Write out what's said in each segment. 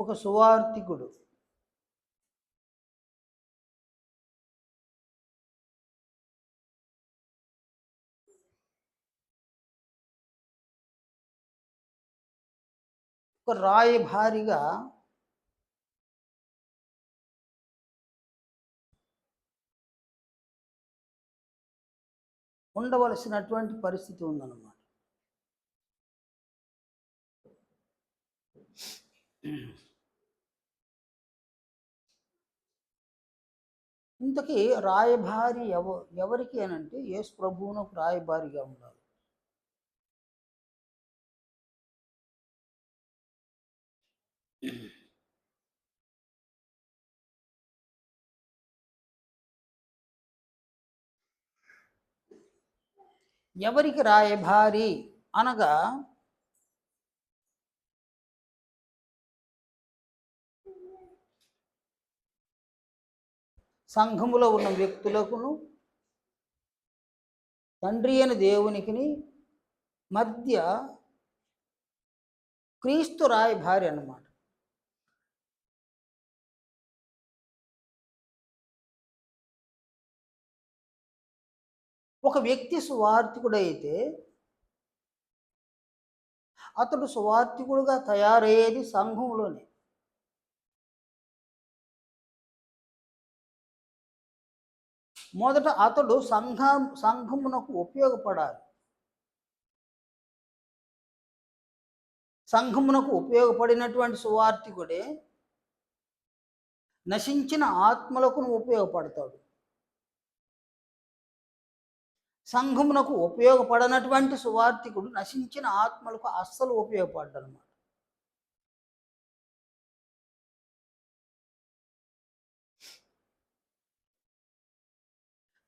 ఒక సువార్తికుడు ఒక రాయభారిగా ఉండవలసినటువంటి పరిస్థితి ఉందన్నమాట. ఇంతకీ రాయభారి ఎవరికి అనంటే యేసు ప్రభువునకు రాయభారిగా ఉండాలి. ఎవరికి రాయభారి అనగా సంఘములో ఉన్న వ్యక్తులకును తండ్రి అయిన దేవునికిని మధ్య క్రీస్తు రాయభారి అన్నమాట. ఒక వ్యక్తి సువార్తికుడైతే అతడు సువార్తికుడుగా తయారయ్యేది సంఘంలోనే. మొదట అతడు సంఘమునకు ఉపయోగపడాలి. సంఘమునకు ఉపయోగపడినటువంటి సువార్తికుడే నశించిన ఆత్మలకు ఉపయోగపడతాడు. సంఘమునకు ఉపయోగపడనటువంటి సువార్తికుడు నశించిన ఆత్మలకు అస్సలు ఉపయోగపడ్డనమాట.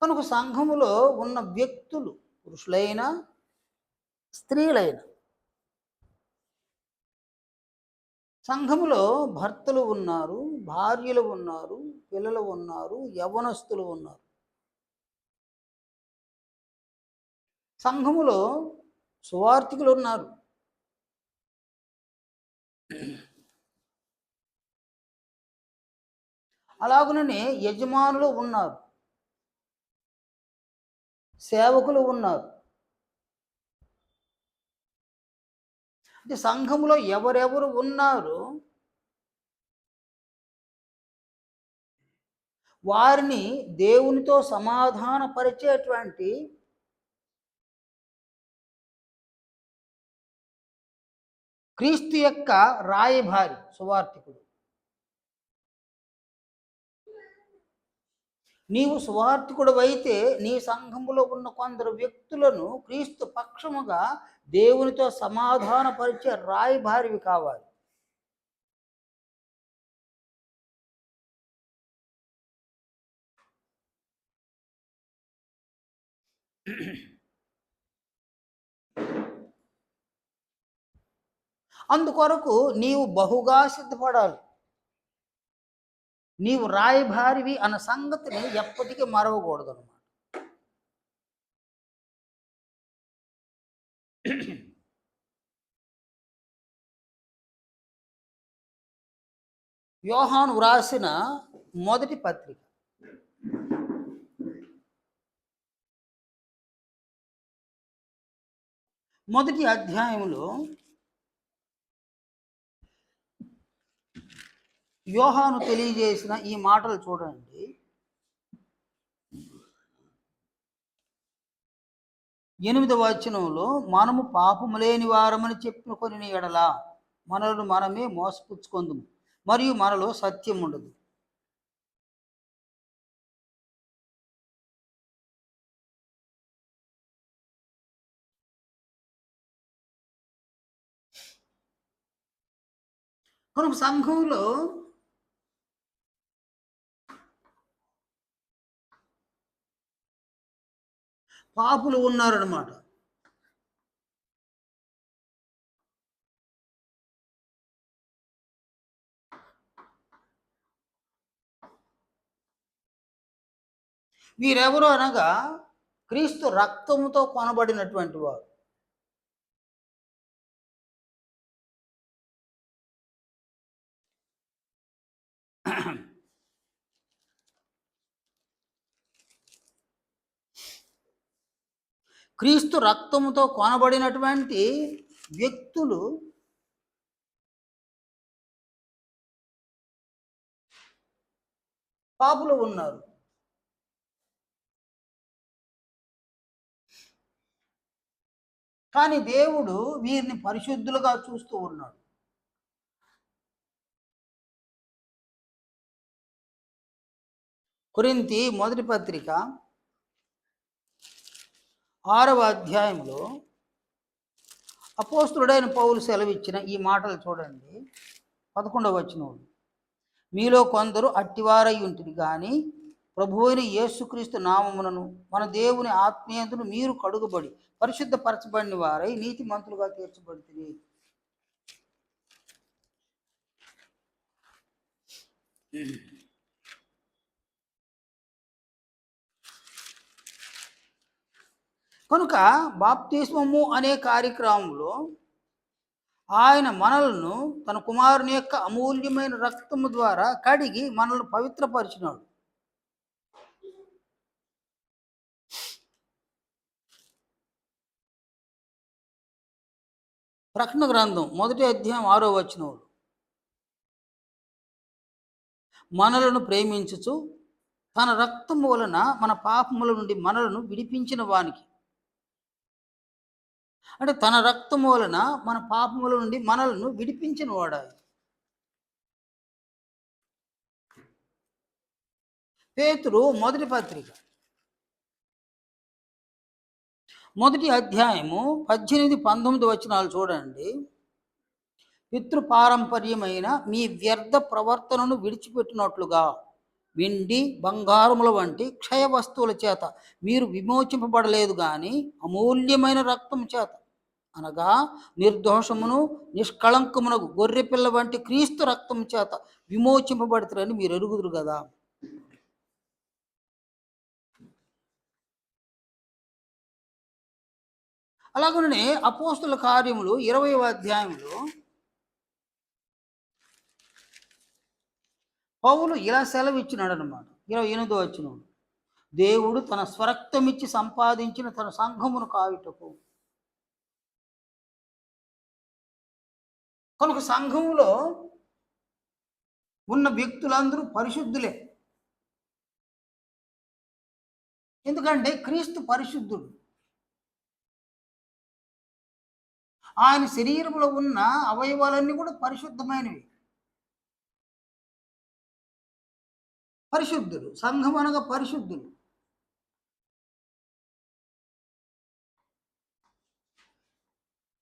కనుక సంఘములో ఉన్న వ్యక్తులు పురుషులైనా స్త్రీలైనా, సంఘములో భర్తలు ఉన్నారు, భార్యలు ఉన్నారు, పిల్లలు ఉన్నారు, యవ్వనస్తులు ఉన్నారు. సంఘములో సువార్తికులు ఉన్నారు, అలాగుననే యజమానులు ఉన్నారు, సేవకులు ఉన్నారు. అంటే సంఘములో ఎవరెవరు ఉన్నారు వారిని దేవునితో సమాధానపరిచేటువంటి క్రీస్తు యొక్క రాయభారి సువార్తికుడు. నీవు సువార్తికుడు అయితే నీ సంఘములో ఉన్న కొందరు వ్యక్తులను క్రీస్తు పక్షముగా దేవునితో సమాధానపరిచే రాయభారివి కావాలి. అందుకొరకు నీవు బహుగా సిద్ధపడాలి. నీవు రాయభారివి అన్న సంగతిని ఎప్పటికీ మరవకూడదు అన్నమాట. యోహాను వ్రాసిన మొదటి పత్రిక మొదటి అధ్యాయంలో యోహాను తెలియజేసిన ఈ మాటలు చూడండి. 8వ వచనంలో, మనము పాపము లేని వారమని చెప్పుకొని ఎడల మనలను మనమే మోసపుచ్చుకొందుము, మరియు మనలో సత్యం ఉండదు. కనుక సంఘంలో పాపులు ఉన్నారన్నమాట. వీరెవరు అనగా క్రీస్తు రక్తముతో కొనబడినటువంటి వారు. క్రీస్తు రక్తముతో కొనబడినటువంటి వ్యక్తులు పాపులు ఉన్నారు. కానీ దేవుడు వీరిని పరిశుద్ధులుగా చూస్తూ ఉన్నాడు. కొరింథీ మొదటి పత్రిక 6వ అధ్యాయంలో అపోస్తులుడైన పౌలు సెలవిచ్చిన ఈ మాటలు చూడండి. 11వ వచనం, మీలో కొందరు అట్టివారై ఉంటుంది కానీ ప్రభువైన యేసుక్రీస్తు నామమునను మన దేవుని ఆత్మీయతను మీరు కడుగుబడి పరిశుద్ధపరచబడిన వారై నీతిమంతులుగా తీర్చబడుతుంది. కనుక బాప్తిస్మము అనే కార్యక్రమంలో ఆయన మనలను తన కుమారుని యొక్క అమూల్యమైన రక్తము ద్వారా కడిగి మనల్ని పవిత్రపరిచినాడు. ప్రకటన గ్రంథం 1వ అధ్యాయం 6వ వచనం, మనలను ప్రేమించుచు తన రక్తము వలన మన పాపముల నుండి మనలను విడిపించిన వానికి, అంటే తన రక్తము వలన మన పాపముల నుండి మనలను విడిపించిన వాడు. పేతురు మొదటి పత్రిక 1వ అధ్యాయము 18-19 వచనాలు చూడండి. పితృపారంపర్యమైన మీ వ్యర్థ ప్రవర్తనను విడిచిపెట్టినట్లుగా వెండి బంగారముల వంటి క్షయ వస్తువుల చేత మీరు విమోచింపబడలేదు కానీ అమూల్యమైన రక్తం చేత, అనగా నిర్దోషమును నిష్కళంకమునకు గొర్రెపిల్ల వంటి క్రీస్తు రక్తం చేత విమోచింపబడతారని మీరు ఎరుగుదురు కదా. అలాగనే అపోస్తుల కార్యములు 20వ అధ్యాయంలో పౌలు ఇలా సెలవిచ్చినాడు అనమాట. 28వ వచనం, దేవుడు తన స్వరక్తమిచ్చి సంపాదించిన తన సంఘమును కాయుటకు. కనుక సంఘములో ఉన్న వ్యక్తులందరూ పరిశుద్ధులే. ఎందుకంటే క్రీస్తు పరిశుద్ధుడు. ఆయన శరీరంలో ఉన్న అవయవాలన్నీ కూడా పరిశుద్ధమైనవి. పరిశుద్ధులు, సంఘం అనగా పరిశుద్ధులు.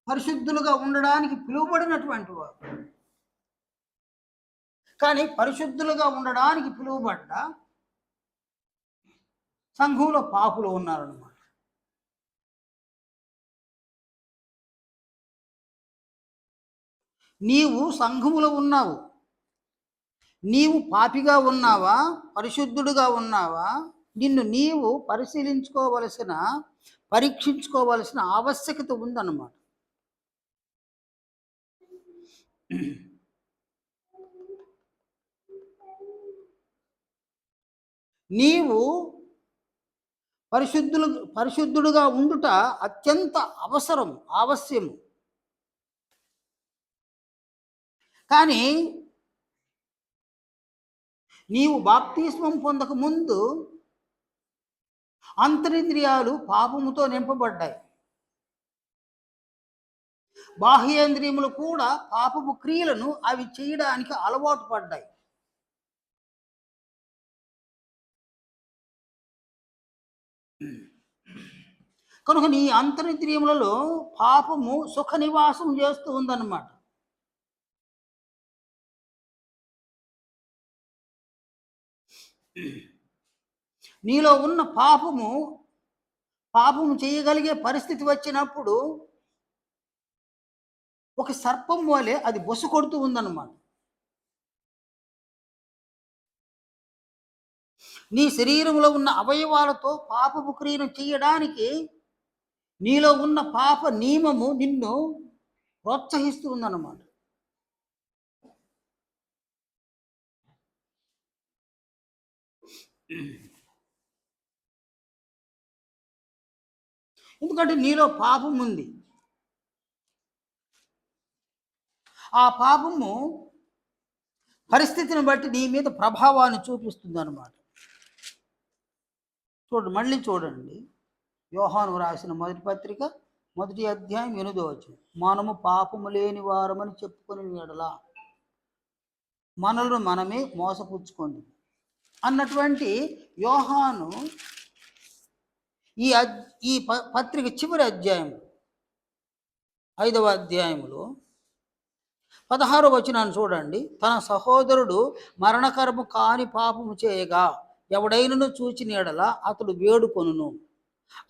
పరిశుద్ధులుగా ఉండడానికి పిలువబడినటువంటి వారు. కానీ పరిశుద్ధులుగా ఉండడానికి పిలువబడ్డ సంఘంలో పాపులు ఉన్నారన్నమాట. నీవు సంఘములో ఉన్నావు, నీవు పాపిగా ఉన్నావా పరిశుద్ధుడుగా ఉన్నావా, నిన్ను నీవు పరీక్షించుకోవలసిన ఆవశ్యకత ఉందన్నమాట. నీవు పరిశుద్ధుడుగా ఉండుట అత్యంత ఆవశ్యము. కానీ నీవు బాప్తిస్మం పొందక ముందు అంతరింద్రియాలు పాపముతో నింపబడ్డాయి. బాహ్యేంద్రియములు కూడా పాపపు క్రియలను అవి చేయడానికి అలవాటు పడ్డాయి. కనుక నీ అంతరింద్రియములలో పాపము సుఖ నివాసం చేస్తూ ఉందన్నమాట. నీలో ఉన్న పాపము చేయగలిగే పరిస్థితి వచ్చినప్పుడు ఒక సర్పం వలె అది బొస్సు కొడుతూ ఉందన్నమాట. నీ శరీరంలో ఉన్న అవయవాలతో పాపపు క్రియను చేయడానికి నీలో ఉన్న పాప నియమము నిన్ను ప్రోత్సహిస్తూ ఉందన్నమాట. ఎందుకంటే నీలో పాపం ఉంది. ఆ పాపము పరిస్థితిని బట్టి నీ మీద ప్రభావాన్ని చూపిస్తుంది అన్నమాట. చూడండి, మళ్ళీ చూడండి, యోహాను రాసిన మొదటి పత్రిక 1వ అధ్యాయం 8వ వచనం. మనము పాపము లేని వారమని చెప్పుకొని ఎడల మనలను మనమే మోసపుచ్చుకోండి అన్నటువంటి యోహాను ఈ ఈ పత్రిక చివరి అధ్యాయం 5వ అధ్యాయంలో 16వ వచనాన్ని చూడండి. తన సహోదరుడు మరణకరము కాని పాపము చేయగా ఎవడైనను చూచిన ఎడల అతడు వేడుకొనును.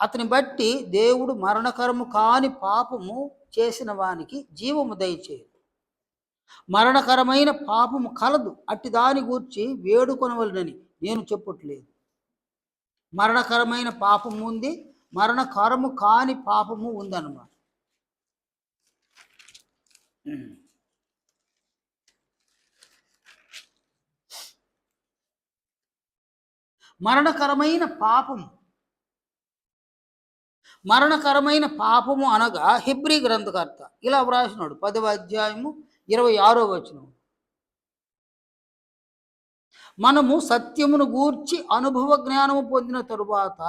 అతని బట్టి దేవుడు మరణకరము కాని పాపము చేసిన వానికి జీవము దయచేయు. మరణకరమైన పాపము కలదు, అట్టి దాని గూర్చి వేడుకొనవలనని నేను చెప్పట్లేదు. మరణకరమైన పాపము ఉంది, మరణకరము కాని పాపము ఉందన్నమాట. మరణకరమైన పాపము అనగా హెబ్రీ గ్రంథకర్త ఇలా వ్రాసినాడు 10వ అధ్యాయము 26వ వచనం. మనము సత్యమును గూర్చి అనుభవ జ్ఞానము పొందిన తరువాత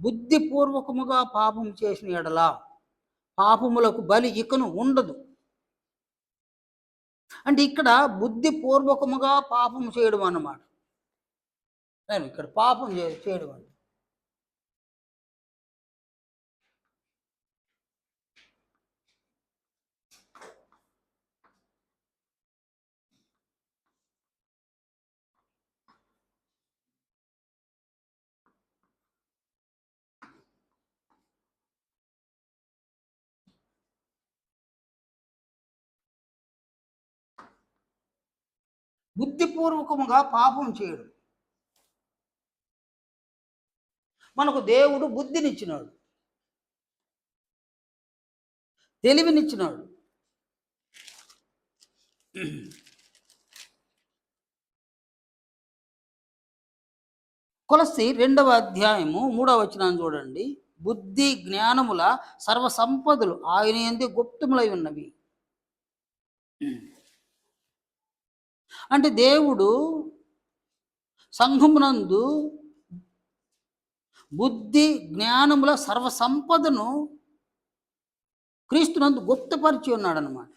బుద్ధిపూర్వకముగా పాపం చేసిన ఎడల పాపములకు బలి ఇకను ఉండదు. అంటే ఇక్కడ బుద్ధిపూర్వకముగా పాపం చేయడం అన్నమాట. ఇక్కడ పాపం చేయడం అంటే బుద్ధిపూర్వకముగా పాపం చేయడం. మనకు దేవుడు బుద్ధినిచ్చినాడు, తెలివినిచ్చినాడు. కొలస్సీ 2వ అధ్యాయము 3వ వచనాన్ని చూడండి. బుద్ధి జ్ఞానముల సర్వసంపదలు ఆయన యందు గుప్తములై ఉన్నవి. అంటే దేవుడు సంఘమునందు బుద్ధి జ్ఞానముల సర్వసంపదను క్రీస్తునందు గుప్తపరిచి ఉన్నాడనమాట.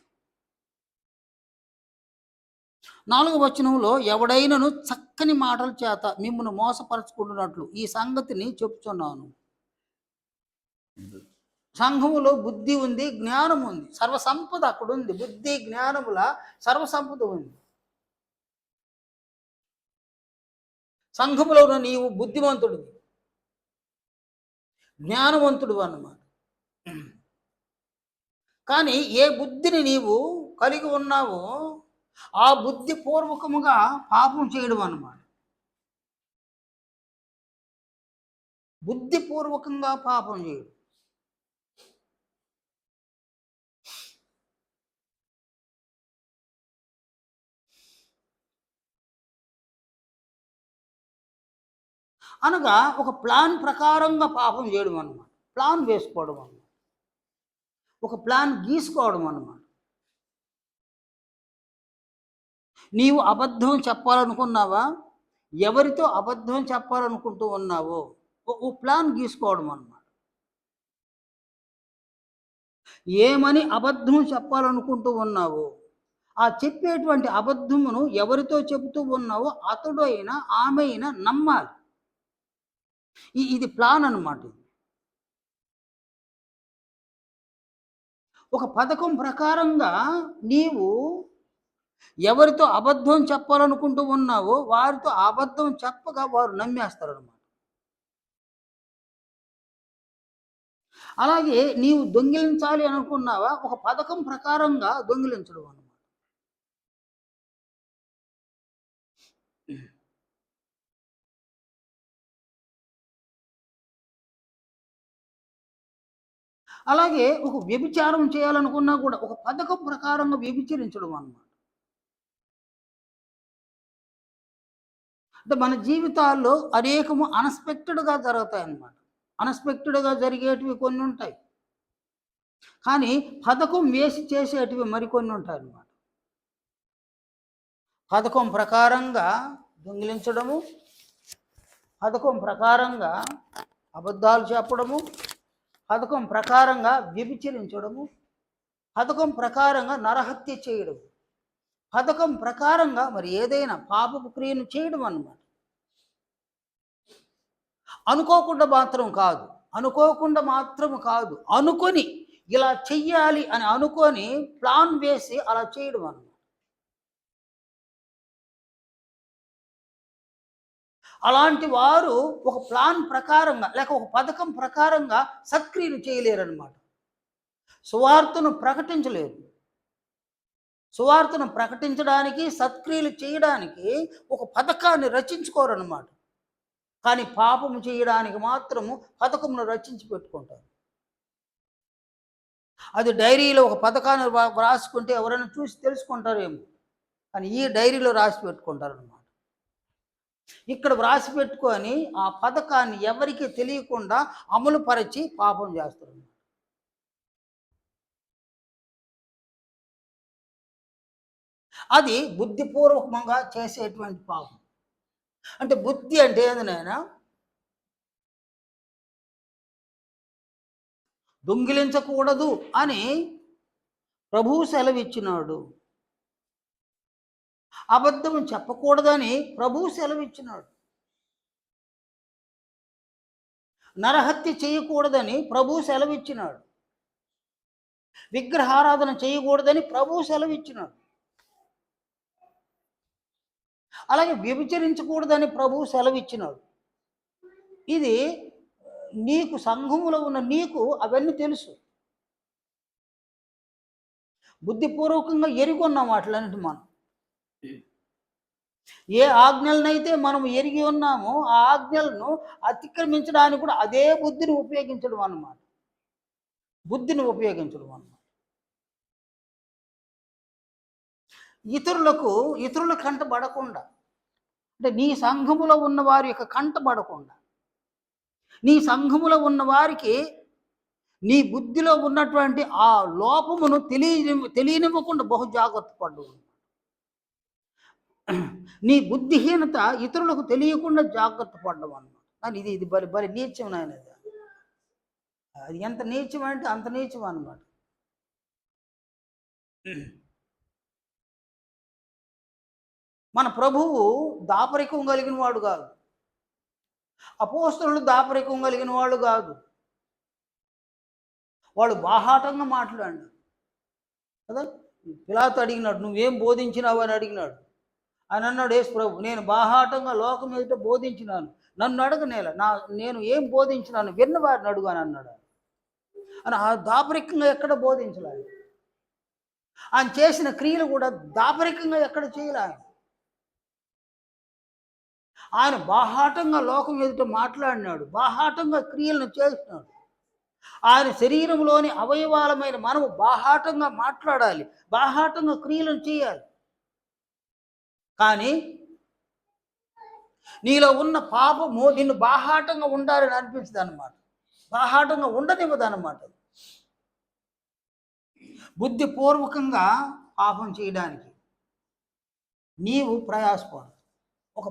4వ వచనంలో ఎవడైనను చక్కని మాటల చేత మిమ్మల్ని మోసపరచుకుంటున్నట్లు ఈ సంగతిని చెప్పుచున్నాను. సంఘములో బుద్ధి ఉంది, జ్ఞానం ఉంది, సర్వసంపద అక్కడ ఉంది. బుద్ధి జ్ఞానముల సర్వసంపద ఉంది. సంఘములో నీవు బుద్ధిమంతుడు, జ్ఞానవంతుడు అన్నమాట. కానీ ఏ బుద్ధిని నీవు కలిగి ఉన్నావో ఆ బుద్ధి పూర్వకముగా పాపం చేయడం అన్నమాట. బుద్ధిపూర్వకంగా పాపం చేయడం. అనగా ఒక ప్లాన్ ప్రకారంగా పాపం చేయడం అన్నమాట. ప్లాన్ వేసుకోవడం అన్నమాట, ఒక ప్లాన్ గీసుకోవడం అన్నమాట. నీవు అబద్ధం చెప్పాలనుకున్నావా, ఎవరితో అబద్ధం చెప్పాలనుకుంటూ ఉన్నావో ఓ ప్లాన్ గీసుకోవడం అన్నమాట. ఏమని అబద్ధం చెప్పాలనుకుంటూ ఉన్నావో ఆ చెప్పేటువంటి అబద్ధమును ఎవరితో చెబుతూ ఉన్నావో అతడు అయినా ఆమె అయినా నమ్మాలి. ఇది ప్లాన్ అన్నమాట. ఒక పథకం ప్రకారంగా నీవు ఎవరితో అబద్ధం చెప్పాలనుకుంటూ ఉన్నావో వారితో అబద్ధం చెప్పగా వారు నమ్మేస్తారన్నమాట. అలాగే నీవు దొంగిలించాలి అనుకున్నావా, ఒక పథకం ప్రకారంగా దొంగిలించడం అన్నమాట. అలాగే ఒక వ్యభిచారం చేయాలనుకున్నా కూడా ఒక పథకం ప్రకారంగా వ్యభిచరించడం అన్నమాట. అంటే మన జీవితాల్లో అనేకము అన్ఎక్స్పెక్టెడ్గా జరుగుతాయి అన్నమాట. అన్ఎక్స్పెక్టెడ్గా జరిగేటివి కొన్ని ఉంటాయి, కానీ పథకం వేసి చేసేటివి మరికొన్ని ఉంటాయి అన్నమాట. పథకం ప్రకారంగా దొంగిలించడము, పథకం ప్రకారంగా అబద్ధాలు చెప్పడము, పథకం ప్రకారంగా వ్యభిచరించడము, పథకం ప్రకారంగా నరహత్య చేయడం, పథకం ప్రకారంగా మరి ఏదైనా పాపపు క్రియను చేయడం అన్నమాట. అనుకోకుండా మాత్రం కాదు, అనుకోకుండా మాత్రం కాదు, అనుకొని ఇలా చెయ్యాలి అని అనుకొని ప్లాన్ వేసి అలా చేయడం అన్నమాట. అలాంటి వారు ఒక ప్లాన్ ప్రకారంగా లేక ఒక పథకం ప్రకారంగా సత్క్రియలు చేయలేరన్నమాట. సువార్తను ప్రకటించలేరు. సువార్తను ప్రకటించడానికి, సత్క్రియలు చేయడానికి ఒక పథకాన్ని రచించుకోరన్నమాట. కానీ పాపము చేయడానికి మాత్రము పథకమును రచించి పెట్టుకుంటారు. అది డైరీలో ఒక పథకాన్ని వ్రాసుకుంటే ఎవరైనా చూసి తెలుసుకుంటారేమో, కానీ ఈ డైరీలో రాసి పెట్టుకుంటారు అన్నమాట. ఇక్కడ వ్రాసి పెట్టుకొని ఆ పథకాన్ని ఎవరికి తెలియకుండా అమలు పరిచి పాపం చేస్తారు. అది బుద్ధిపూర్వకంగా చేసేటువంటి పాపం. అంటే బుద్ధి అంటే ఏంది నాయనా? దొంగిలించకూడదు అని ప్రభువు సెలవిచ్చినాడు. అబద్ధం చెప్పకూడదని ప్రభువు సెలవిచ్చినాడు. నరహత్య చేయకూడదని ప్రభువు సెలవిచ్చినాడు. విగ్రహారాధన చేయకూడదని ప్రభువు సెలవిచ్చినాడు. అలాగే వ్యభిచరించకూడదని ప్రభువు సెలవిచ్చినాడు. ఇది నీకు, సంఘములో ఉన్న నీకు అవన్నీ తెలుసు. బుద్ధిపూర్వకంగా ఎరిగొన్నాం వాటిలన్నిటి మనం. ఏ ఆజ్ఞలనైతే మనం ఎరిగి ఉన్నామో ఆ ఆజ్ఞలను అతిక్రమించడానికి కూడా అదే బుద్ధిని ఉపయోగించడం అన్నమాట. బుద్ధిని ఉపయోగించడం అన్నమాట. ఇతరుల కంటబడకుండా, అంటే నీ సంఘములో ఉన్న వారి యొక్క కంటబడకుండా, నీ సంఘములో ఉన్న వారికి నీ బుద్ధిలో ఉన్నటువంటి ఆ లోపమును తెలియనివ్వకుండా బహు జాగ్రత్త పడ్డు. నీ బుద్ధిహీనత ఇతరులకు తెలియకుండా జాగ్రత్త పడ్డం అన్నమాట. కానీ ఇది బరి నీచం అనేది. అది ఎంత నీచం అంటే అంత నీచం అన్నమాట. మన ప్రభువు దాపరికం కలిగిన వాడు కాదు. అపోస్తలులు దాపరికం కలిగిన వాళ్ళు కాదు. వాళ్ళు బాహాటంగా మాట్లాడినాడు కదా. పిలాతు అడిగినాడు, నువ్వేం బోధించినావు అని అడిగినాడు. ఆయన అన్నాడు, యేసు ప్రభు, నేను బాహాటంగా లోకం ఎదుట బోధించినాను, నన్ను అడగనేల, నేను ఏం బోధించినాను విన్నవారిని అడుగు అని అన్నాడు. అని ఆ దాపరికంగా ఎక్కడ బోధించలేదు. ఆయన చేసిన క్రియలు కూడా దాపరికంగా ఎక్కడ చేయలే. ఆయన బాహాటంగా లోకం ఎదుట మాట్లాడినాడు, బాహాటంగా క్రియలను చేస్తున్నాడు. ఆయన శరీరంలోని అవయవాలమైన మనము బాహాటంగా మాట్లాడాలి, బాహాటంగా క్రియలను చేయాలి. కానీ నీలో ఉన్న పాపము నిన్ను బాహాటంగా ఉండాలని అనిపించదు అన్నమాట. బాహాటంగా ఉండనివ్వదు అన్నమాట. బుద్ధిపూర్వకంగా పాపం చేయడానికి నీవు ప్రయాసపడు. ఒక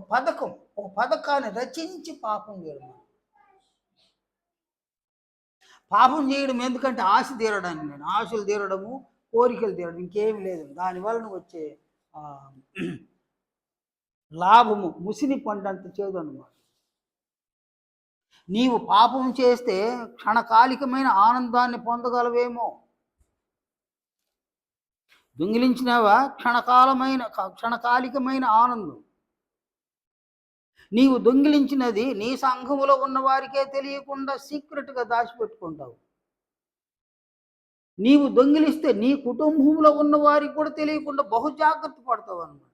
పథకాన్ని రచించి పాపం చేయడం. పాపం చేయడం ఎందుకంటే ఆశ తీరడానికి, నేను ఆశలు తీరడము, కోరికలు తీరడం, ఇంకేం లేదు. దానివల్ల వచ్చే లాభము ముసిని పండంత చేదు అన్నమాట. నీవు పాపం చేస్తే క్షణకాలికమైన ఆనందాన్ని పొందగలవేమో. దొంగిలించినావా, క్షణకాలికమైన ఆనందం. నీవు దొంగిలించినది నీ సంఘములో ఉన్న వారికే తెలియకుండా సీక్రెట్గా దాచిపెట్టుకుంటావు. నీవు దొంగిలిస్తే నీ కుటుంబంలో ఉన్న వారికి కూడా తెలియకుండా బహు జాగ్రత్త పడతావు అన్నమాట.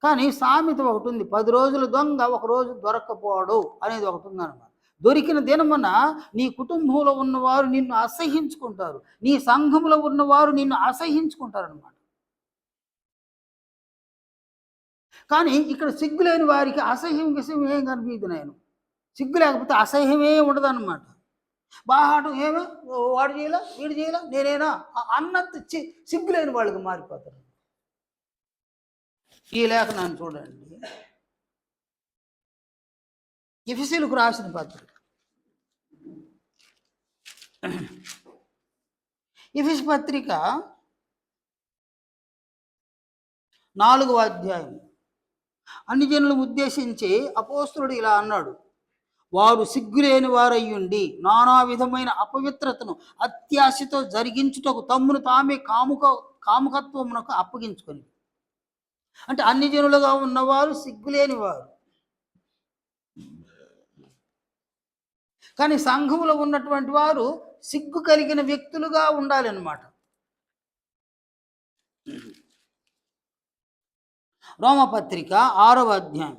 కానీ సామెత ఒకటి ఉంది, 10 రోజులు దొంగ, 1 రోజు దొరక్కపోవడు అనేది ఒకటి ఉందన్నమాట. దొరికిన దినమున నీ కుటుంబంలో ఉన్నవారు నిన్ను అసహించుకుంటారు, నీ సంఘంలో ఉన్నవారు నిన్ను అసహించుకుంటారన్నమాట. కానీ ఇక్కడ సిగ్గులేని వారికి అసహ్యం విషయం ఏం కనిపించదు. నేను సిగ్గు లేకపోతే అసహ్యమే ఉండదన్నమాట. బాహాటం ఏమో వాడు చేయలే వీడు చేయలే నేనేనా అన్నంత సిగ్గు లేని వాళ్ళకి మారిపోతారు. ఈ లేఖనాన్ని చూడండి, ఎఫెసీయులకు రాసిన పత్రిక, ఎఫెసు పత్రిక 4వ అధ్యాయం. అన్ని జనులను ఉద్దేశించి అపోస్తలుడు ఇలా అన్నాడు, వారు సిగ్గులేని వారయ్యుండి నానా విధమైన అపవిత్రతను అత్యాశతో జరిగించుటకు తమ్మును తామే కాముకత్వమునకు అప్పగించుకొని. అంటే అన్ని జనులుగా ఉన్నవారు సిగ్గులేని వారు, కానీ సంఘములో ఉన్నటువంటి వారు సిగ్గు కలిగిన వ్యక్తులుగా ఉండాలన్నమాట. రోమపత్రిక 6వ అధ్యాయం,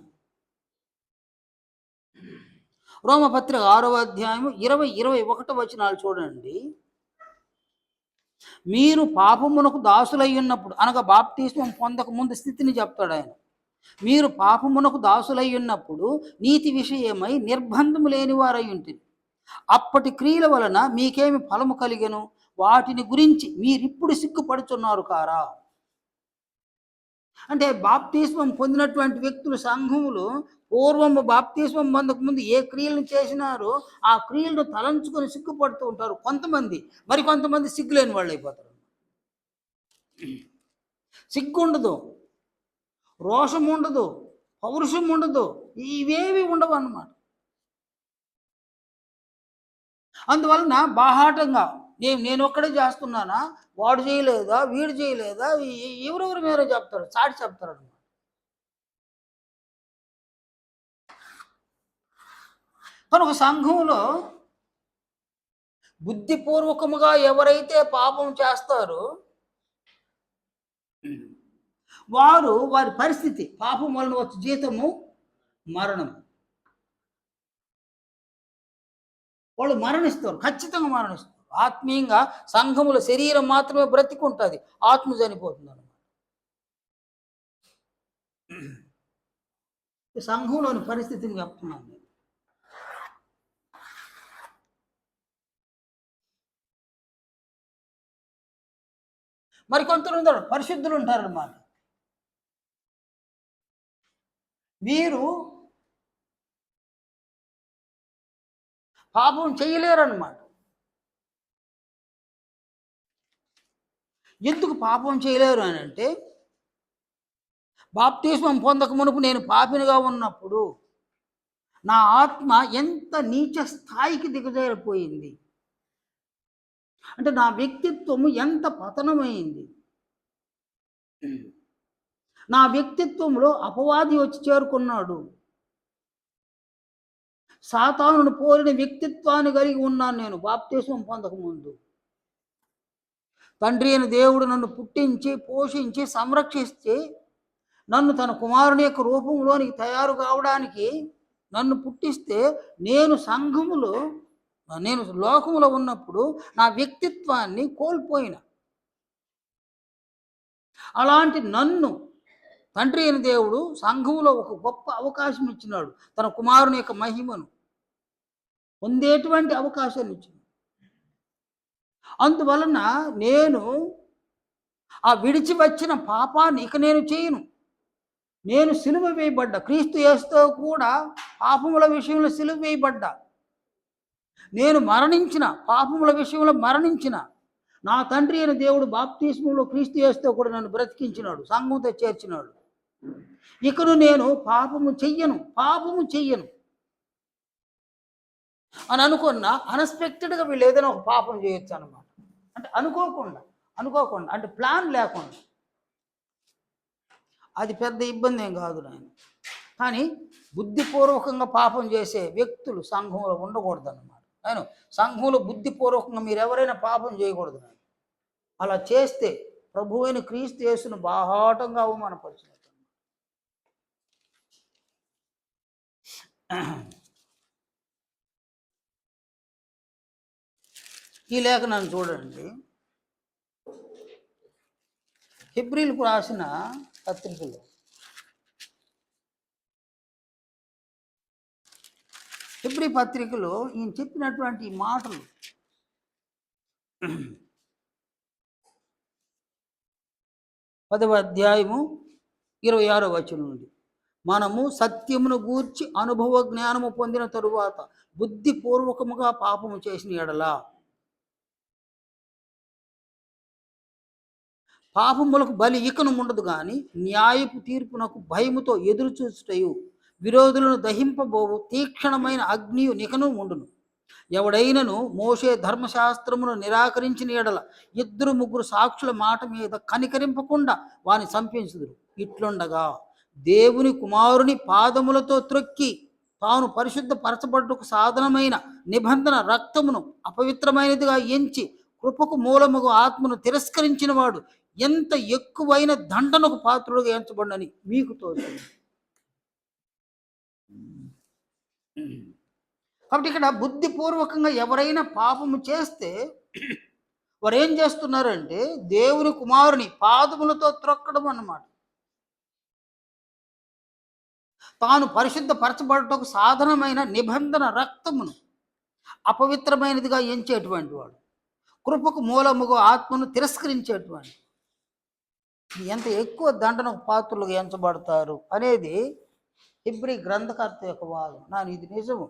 రోమపత్రిక 6వ అధ్యాయం 20-21 వచనాలు చూడండి. మీరు పాపమునకు దాసులై ఉన్నప్పుడు, అనగా బాప్తిస్మం పొందక ముందు స్థితిని చెప్తాడు ఆయన. మీరు పాపమునకు దాసులై ఉన్నప్పుడు నీతి విషయమై నిర్బంధము లేని వారై ఉంటుంది. అప్పటి క్రియల వలన మీకేమి ఫలము కలిగెను, వాటిని గురించి మీరిప్పుడు సిగ్గుపడుచున్నారు కారా. అంటే బాప్తిస్మం పొందినటువంటి వ్యక్తులు సంఘములు పూర్వము బాప్తిస్మం పొందక ముందు ఏ క్రియలను చేసినారో ఆ క్రియలను తలంచుకొని సిగ్గుపడుతూ ఉంటారు కొంతమంది. మరి కొంతమంది సిగ్గులేని వాళ్ళు అయిపోతారు. సిగ్గు ఉండదు, రోషం ఉండదు, పౌరుషం ఉండదు, ఇవేవి ఉండవు అన్నమాట. అందువలన బాహాటంగా నేను ఒక్కడే చేస్తున్నానా, వాడు చేయలేదా వీడు చేయలేదా, ఎవరెవరు మీరే చెప్తారు, చాటి చెప్తారు అనమాట. కనుక సంఘంలో బుద్ధిపూర్వకముగా ఎవరైతే పాపం చేస్తారో వారి పరిస్థితి, పాపం వలన వచ్చే జీతము మరణం. వాళ్ళు మరణిస్తారు, ఖచ్చితంగా మరణిస్తారు. ఆత్మీయంగా సంఘముల శరీరం మాత్రమే బ్రతికుంటుంది, ఆత్మ చనిపోతుంది అన్నమాట. సంఘంలోని పరిస్థితిని చెప్తున్నాను నేను. మరి కొందరు ఉంటారు, పరిశుద్ధులు ఉంటారన్నమాట. వీరు పాపం చేయలేరన్నమాట. ఎందుకు పాపం చేయలేరు అని అంటే, బాప్తిస్మం పొందక మునుపు నేను పాపినిగా ఉన్నప్పుడు నా ఆత్మ ఎంత నీచ స్థాయికి దిగజారిపోయింది, అంటే నా వ్యక్తిత్వము ఎంత పతనమైంది. నా వ్యక్తిత్వంలో అపవాది వచ్చి చేరుకున్నాడు. సాతానును పోలిన వ్యక్తిత్వాన్ని కలిగి ఉన్నాను నేను బాప్తిస్మం పొందకముందు. తండ్రి అయిన దేవుడు నన్ను పుట్టించి పోషించి సంరక్షిస్తే, నన్ను తన కుమారుని యొక్క రూపంలోనికి తయారు కావడానికి నన్ను పుట్టిస్తే, నేను సంఘములో నేను లోకములో ఉన్నప్పుడు నా వ్యక్తిత్వాన్ని కోల్పోయిన. అలాంటి నన్ను తండ్రి అయిన దేవుడు సంఘములో ఒక గొప్ప అవకాశం ఇచ్చినాడు, తన కుమారుని యొక్క మహిమను పొందేటువంటి అవకాశాన్ని ఇచ్చినాడు. అందువలన నేను ఆ విడిచి వచ్చిన పాపాన్ని ఇక నేను చేయను. నేను సిలువ వేయబడ్డా, క్రీస్తు యేసుతో కూడా పాపముల విషయంలో సిలువ వేయబడ్డా. నేను మరణించిన, పాపముల విషయంలో మరణించిన. నా తండ్రి అయిన దేవుడు బాప్తిస్మంలో క్రీస్తు యేసుతో కూడా నన్ను బ్రతికించినాడు, సంఘంతో చేర్చినాడు. ఇకను నేను పాపము చెయ్యను అని అనుకున్న అన్ఎక్స్పెక్టెడ్గా వీళ్ళు ఏదైనా ఒక పాపం చేయొచ్చు అన్నమాట. అంటే అనుకోకుండా అంటే ప్లాన్ లేకుండా. అది పెద్ద ఇబ్బంది ఏం కాదు నాయన. కానీ బుద్ధిపూర్వకంగా పాపం చేసే వ్యక్తులు సంఘంలో ఉండకూడదు అన్నమాట. నేను సంఘంలో బుద్ధిపూర్వకంగా మీరు ఎవరైనా పాపం చేయకూడదు నాయన. అలా చేస్తే ప్రభు అయిన క్రీస్తు యేసును బాహాటంగా అవమానపరిచినట్టు. ఈ లేఖనాన్ని చూడండి, హెబ్రీలకు రాసిన పత్రికలో హెబ్రీ పత్రికలో ఈయన చెప్పినటువంటి ఈ మాటలు 10వ అధ్యాయము 26వ వచనం నుండి, మనము సత్యమును గూర్చి అనుభవ జ్ఞానము పొందిన తరువాత బుద్ధిపూర్వకముగా పాపము చేసిన ఎడలా పాపములకు బలి ఇకను ఉండదు, కానీ న్యాయపు తీర్పునకు భయముతో ఎదురు చూచుటయు విరోధులను దహింపబోవు తీక్షణమైన అగ్నియు నికను ఉండును. ఎవడైనను మోషే ధర్మశాస్త్రమును నిరాకరించిన ఎడల 2-3 సాక్షుల మాట మీద కనికరింపకుండా వాని సంపించుదురు. ఇట్లుండగా దేవుని కుమారుని పాదములతో త్రొక్కి తాను పరిశుద్ధ పరచబడ్డకు సాధనమైన నిబంధన రక్తమును అపవిత్రమైనదిగా ఎంచి కృపకు మూలముగు ఆత్మను తిరస్కరించిన వాడు ఎంత ఎక్కువైన దండనకు పాత్రుడుగా ఎంచబడినని మీకు తోచును. కాబట్టి ఇక్కడ బుద్ధిపూర్వకంగా ఎవరైనా పాపము చేస్తే వారు ఏం చేస్తున్నారంటే దేవుని కుమారుని పాదములతో త్రొక్కడం అన్నమాట. తాను పరిశుద్ధ పరచబడటకు సాధనమైన నిబంధన రక్తమును అపవిత్రమైనదిగా ఎంచేటువంటి వాడు, కృపకు మూలముగు ఆత్మను తిరస్కరించేటువంటి ఎంత ఎక్కువ దండనకు పాత్రలుగా ఎంచబడతారు అనేది హెబ్రీ గ్రంథకర్త యొక్క వాదం. ఇది నిజము.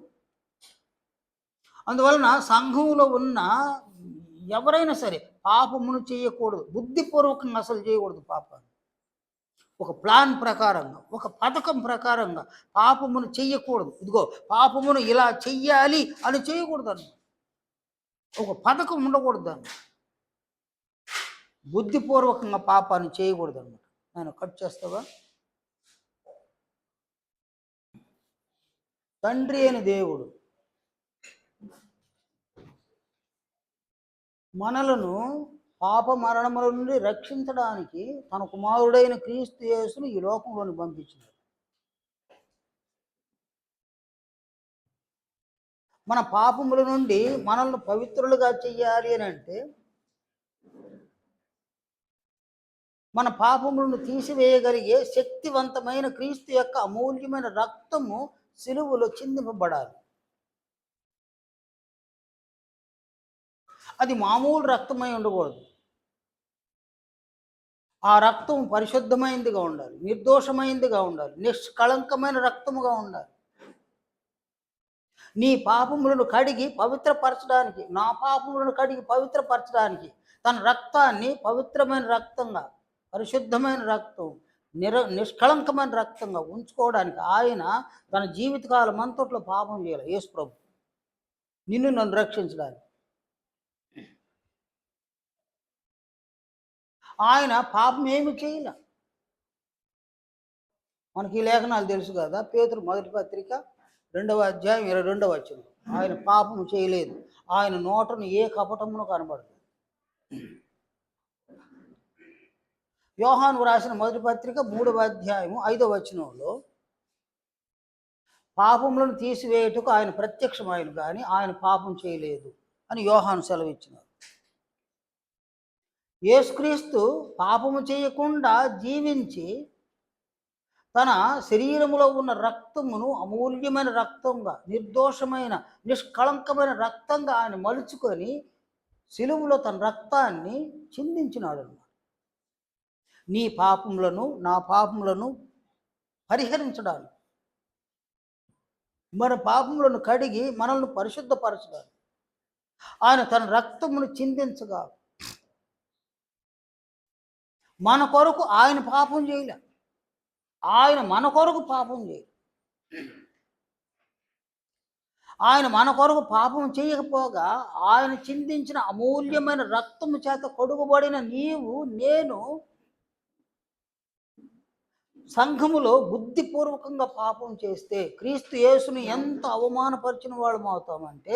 అందువలన సంఘంలో ఉన్న ఎవరైనా సరే పాపమును చేయకూడదు, బుద్ధిపూర్వకంగా అసలు చేయకూడదు పాపాన్ని. ఒక ప్లాన్ ప్రకారంగా, ఒక పథకం ప్రకారంగా పాపమును చెయ్యకూడదు. ఇదిగో పాపమును ఇలా చెయ్యాలి అని చేయకూడదు అన్న ఒక పథకం ఉండకూడదు అన్న. బుద్ధిపూర్వకంగా పాపాన్ని చేయకూడదు అన్నమాట. నేను కట్ చేస్తావా? తండ్రి అయిన దేవుడు మనలను పాప మరణముల నుండి రక్షించడానికి తన కుమారుడైన క్రీస్తు యేసును ఈ లోకంలోని పంపించినాడు. మన పాపముల నుండి మనల్ని పవిత్రులుగా చెయ్యాలి అని అంటే మన పాపములను తీసివేయగలిగే శక్తివంతమైన క్రీస్తు యొక్క అమూల్యమైన రక్తము సిలువలో చిందింపబడాలి. అది మామూలు రక్తమై ఉండకూడదు. ఆ రక్తం పరిశుద్ధమైనదిగా ఉండాలి, నిర్దోషమైనదిగా ఉండాలి, నిష్కళంకమైన రక్తముగా ఉండాలి. నీ పాపములను కడిగి పవిత్రపరచడానికి, నా పాపములను కడిగి పవిత్రపరచడానికి తన రక్తాన్ని పవిత్రమైన రక్తంగా, పరిశుద్ధమైన రక్తం, నిష్కళంకమైన రక్తంగా ఉంచుకోవడానికి ఆయన తన జీవితకాలం అంతట్లో పాపం చేయాలి. యేసు ప్రభు నిన్ను నన్ను రక్షించడానికి ఆయన పాపం ఏమి చేయలే. మనకి ఈ లేఖనాలు తెలుసు కదా. పేతురు 1వ పత్రిక 2వ అధ్యాయం 22వ వచనం, ఆయన పాపం చేయలేదు, ఆయన నోటను ఏ కపటమును కనబడదు. యోహాను రాసిన 1వ పత్రిక 3వ అధ్యాయము 5వ వచనంలో పాపములను తీసివేయుటకు ఆయన ప్రత్యక్షమైన కానీ ఆయన పాపం చేయలేదు అని యోహాను సెలవిచ్చినారు. యేసుక్రీస్తు పాపము చేయకుండా జీవించి తన శరీరములో ఉన్న రక్తమును అమూల్యమైన రక్తంగా, నిర్దోషమైన నిష్కళంకమైన రక్తంగా ఆయన మలుచుకొని సిలువలో తన రక్తాన్ని చిందించినాడు అన్నమాట. నీ పాపములను నా పాపములను పరిహరించడానికి, మన పాపములను కడిగి మనల్ని పరిశుద్ధపరచడానికి ఆయన తన రక్తమును చిందించగా మన కొరకు ఆయన పాపం చేయలే, ఆయన మన కొరకు పాపం చేయలే. ఆయన మన కొరకు పాపం చేయకపోగా ఆయన చిందించిన అమూల్యమైన రక్తము చేత కొడుకుబడిన నీవు నేను సంఘములో బుద్ధిపూర్వకంగా పాపం చేస్తే క్రీస్తు యేసును ఎంత అవమానపరిచిన వాళ్ళం అవుతామంటే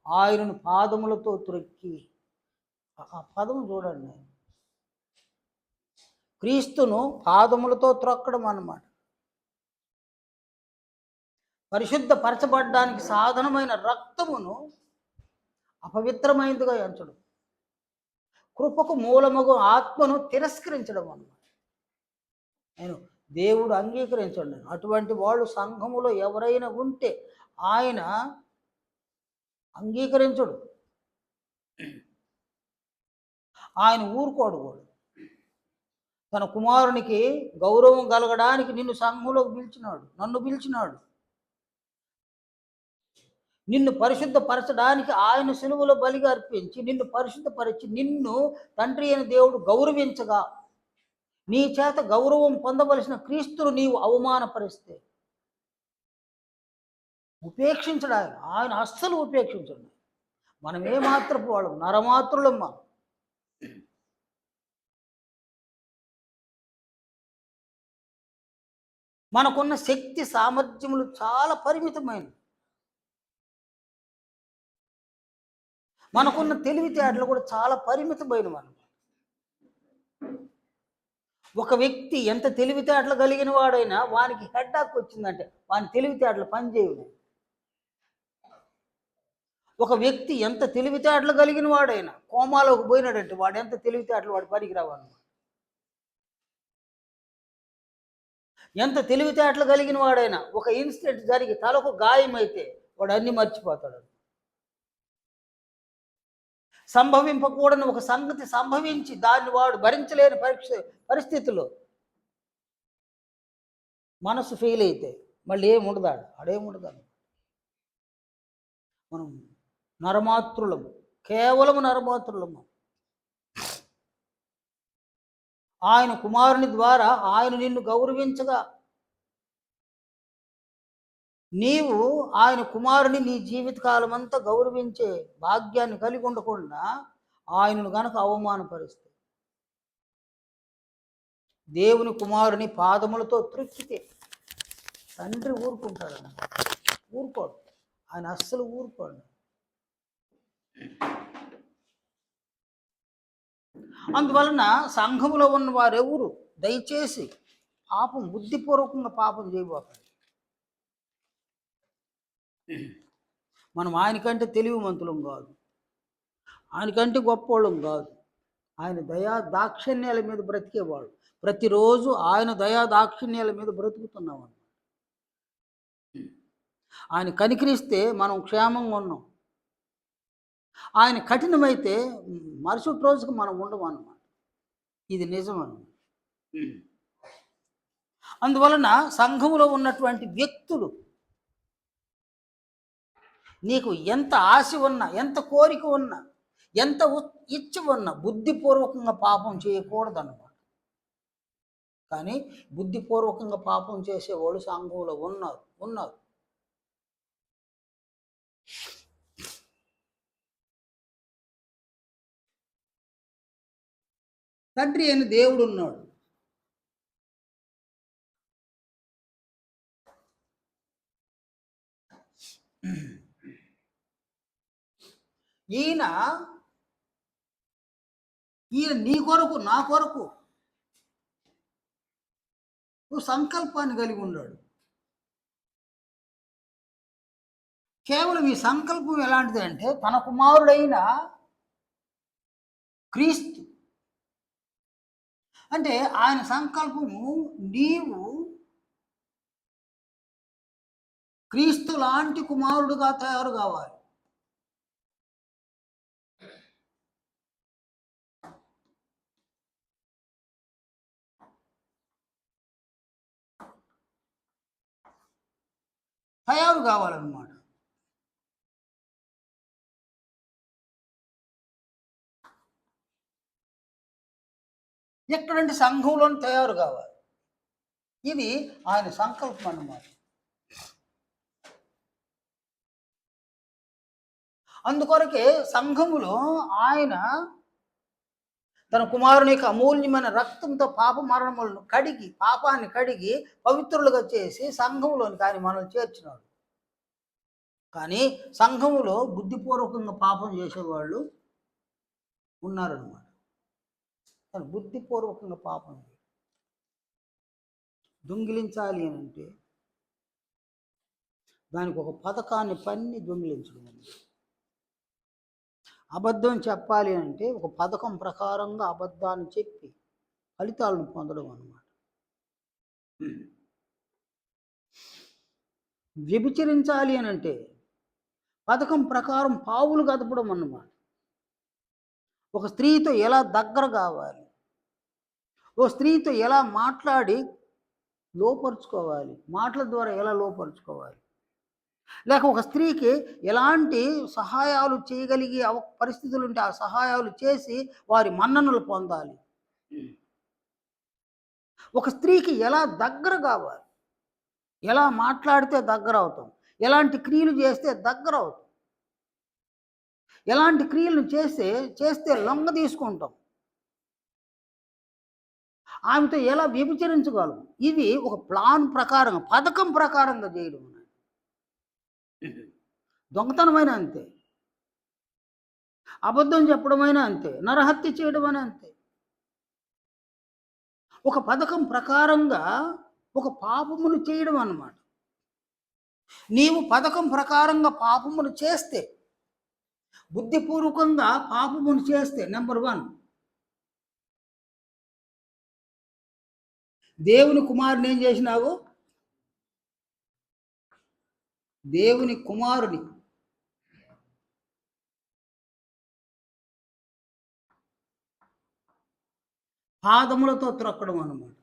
ఆయనను పాదములతో త్రొక్కి, ఆ పదము చూడండి, క్రీస్తును పాదములతో త్రొక్కడం అన్నమాట. పరిశుద్ధపరచబడ్డానికి సాధనమైన రక్తమును అపవిత్రమైనదిగా ఎంచడం, కృపకు మూలముగు ఆత్మను తిరస్కరించడం అన్నమాట. నేను దేవుడు అంగీకరించండి. అటువంటి వాళ్ళు సంఘములో ఎవరైనా ఉంటే ఆయన అంగీకరించడు, ఆయన ఊరుకోడు కూడా. తన కుమారునికి గౌరవం కలగడానికి నిన్ను సంఘంలోకి పిలిచినాడు, నన్ను పిలిచినాడు. నిన్ను పరిశుద్ధపరచడానికి ఆయన సిలువలో బలిగా అర్పించి నిన్ను పరిశుద్ధపరిచి నిన్ను తండ్రి అయిన దేవుడు గౌరవించగా, నీ చేత గౌరవం పొందవలసిన క్రీస్తును నీవు అవమానపరిస్తే ఉపేక్షించడు ఆయన. ఆయన అస్సలు ఉపేక్షించడు. మనం ఏమాత్రపు వాళ్ళం, నరమాత్రులం మనం. మనకున్న శక్తి సామర్థ్యములు చాలా పరిమితమైనవి. మనకున్న తెలివితేటలు కూడా చాలా పరిమితమైన మనం. ఒక వ్యక్తి ఎంత తెలివితేటలు కలిగిన వాడైనా వానికి హెడ్డాక్ వచ్చిందంటే వాని తెలివితేటలు పనిచేయవు. ఒక వ్యక్తి ఎంత తెలివితేటలు కలిగిన వాడైనా కోమాలోకి పోయినాడంటే వాడు ఎంత తెలివితేటలు వాడు పనికిరావన్నమాట. ఎంత తెలివితేటలు కలిగిన వాడైనా ఒక ఇన్సిడెంట్ జరిగి తలకు గాయమైతే వాడు అన్ని మర్చిపోతాడు. సంభవింపకూడని ఒక సంగతి సంభవించి దాన్ని వాడు భరించలేని పరిస్థితుల్లో మనసు ఫెయిల్ అయితే మళ్ళీ ఏముండదాడు, ఆడేముండదాడు. మనం నరమాతృలము, కేవలం నరమాతృలము. ఆయన కుమారుని ద్వారా ఆయన నిన్ను గౌరవించగా నీవు ఆయన కుమారుని నీ జీవితకాలం అంతా గౌరవించే భాగ్యాన్ని కలిగి ఉండకుండా ఆయనను గనక అవమానపరిస్తే, దేవుని కుమారుని పాదములతో త్రుక్కితే తండ్రి ఊరుకుంటాడు. ఊరుకోడు ఆయన, అస్సలు ఊరుకోడు. అందువలన సంఘములో ఉన్న వారెవరు దయచేసి పాపం బుద్ధిపూర్వకంగా పాపం చేయబోకండి. మనం ఆయనకంటే తెలివిమంతులం కాదు, ఆయనకంటే గొప్పవాళ్ళం కాదు. ఆయన దయా దాక్షిణ్యాల మీద బ్రతికేవాడు. ప్రతిరోజు ఆయన దయా దాక్షిణ్యాల మీద బ్రతుకుతున్నాం. ఆయన కనికరిస్తే మనం క్షేమంగా ఉన్నాం. ఆయన కఠినమైతే మరుసటి రోజుకు మనం ఉండము అన్నమాట. ఇది నిజం అన్నమాట. అందువలన సంఘములో ఉన్నటువంటి వ్యక్తులు నీకు ఎంత ఆశ ఉన్నా, ఎంత కోరిక ఉన్నా, ఎంత ఇచ్చ ఉన్నా బుద్ధిపూర్వకంగా పాపం చేయకూడదన్నమాట. కానీ బుద్ధిపూర్వకంగా పాపం చేసేవాళ్ళు సంఘంలో ఉన్నారు. తండ్రి అయిన దేవుడు ఉన్నాడు. ఈయన నీ కొరకు నా కొరకు సంకల్పాన్ని కలిగి ఉన్నాడు. కేవలం ఈ సంకల్పం ఎలాంటిది అంటే తన కుమారుడైన క్రీస్తు అంటే ఆయన సంకల్పము నీవు క్రీస్తు లాంటి కుమారుడుగా తయారు కావాలి. తయారు కావాలన్నమాట. ఎక్కడంటే సంఘంలోని తయారు కావాలి. ఇది ఆయన సంకల్పం అన్నమాట. అందుకొరకే సంఘములో ఆయన తన కుమారుని యొక్క అమూల్యమైన రక్తంతో పాప మరణములను కడిగి, పాపాన్ని కడిగి పవిత్రులుగా చేసి సంఘములోని కానీ మనల్ని చేర్చినాడు. కానీ సంఘములో బుద్ధిపూర్వకంగా పాపం చేసేవాళ్ళు ఉన్నారన్నమాట. కానీ బుద్ధిపూర్వకంగా పాపం దొంగిలించాలి అని అంటే దానికి ఒక పథకాన్ని పన్ని దొంగిలించడం. అబద్ధం చెప్పాలి అంటే ఒక పథకం ప్రకారంగా అబద్ధాన్ని చెప్పి ఫలితాలను పొందడం అన్నమాట. వ్యభిచరించాలి అని అంటే పథకం ప్రకారం పావులు కదపడం అన్నమాట. ఒక స్త్రీతో ఎలా దగ్గర కావాలి, ఓ స్త్రీతో ఎలా మాట్లాడి లోపరుచుకోవాలి, మాటల ద్వారా ఎలా లోపరుచుకోవాలి, లేక ఒక స్త్రీకి ఎలాంటి సహాయాలు చేయగలిగే పరిస్థితులు ఉంటే ఆ సహాయాలు చేసి వారి మన్ననలు పొందాలి, ఒక స్త్రీకి ఎలా దగ్గర కావాలి, ఎలా మాట్లాడితే దగ్గర అవుతాం, ఎలాంటి క్రియలు చేస్తే దగ్గర అవుతాం, ఎలాంటి క్రియలను చేస్తే లొంగ తీసుకుంటాం, ఆమెతో ఎలా వ్యభిచరించగలం, ఇది ఒక ప్లాన్ ప్రకారం పథకం ప్రకారంగా చేయడం. దొంగతనమైన అంతే, అబద్ధం చెప్పడమైనా అంతే, నరహత్య చేయడం అని అంతే. ఒక పథకం ప్రకారంగా ఒక పాపమును చేయడం అన్నమాట. నీవు పథకం ప్రకారంగా పాపమును చేస్తే, బుద్ధిపూర్వకంగా పాపమును చేస్తే, నెంబర్ 1 దేవుని కుమారుని ఏం చేసినావు? దేవుని కుమారుని పాదములతో త్రొక్కడం అన్నమాట.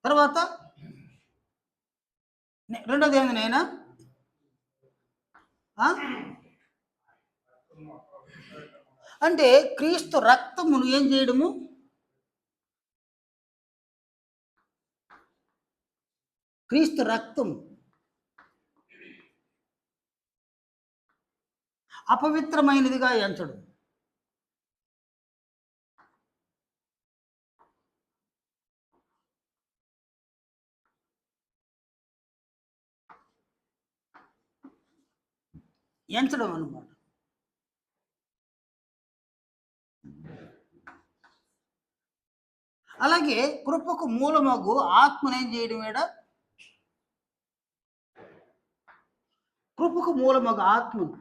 తర్వాత రెండోది ఏంది నైనా? అంటే క్రీస్తు రక్తమును ఏం చేయడము? క్రీస్తు రక్తము అపవిత్రమైనదిగా ఎంచడం. ఎంచడం అన్నమాట. అలాగే కృపకు మూలమగు ఆత్మనేం చేయడం ఏడ? కృపకు మూలమగు ఆత్మను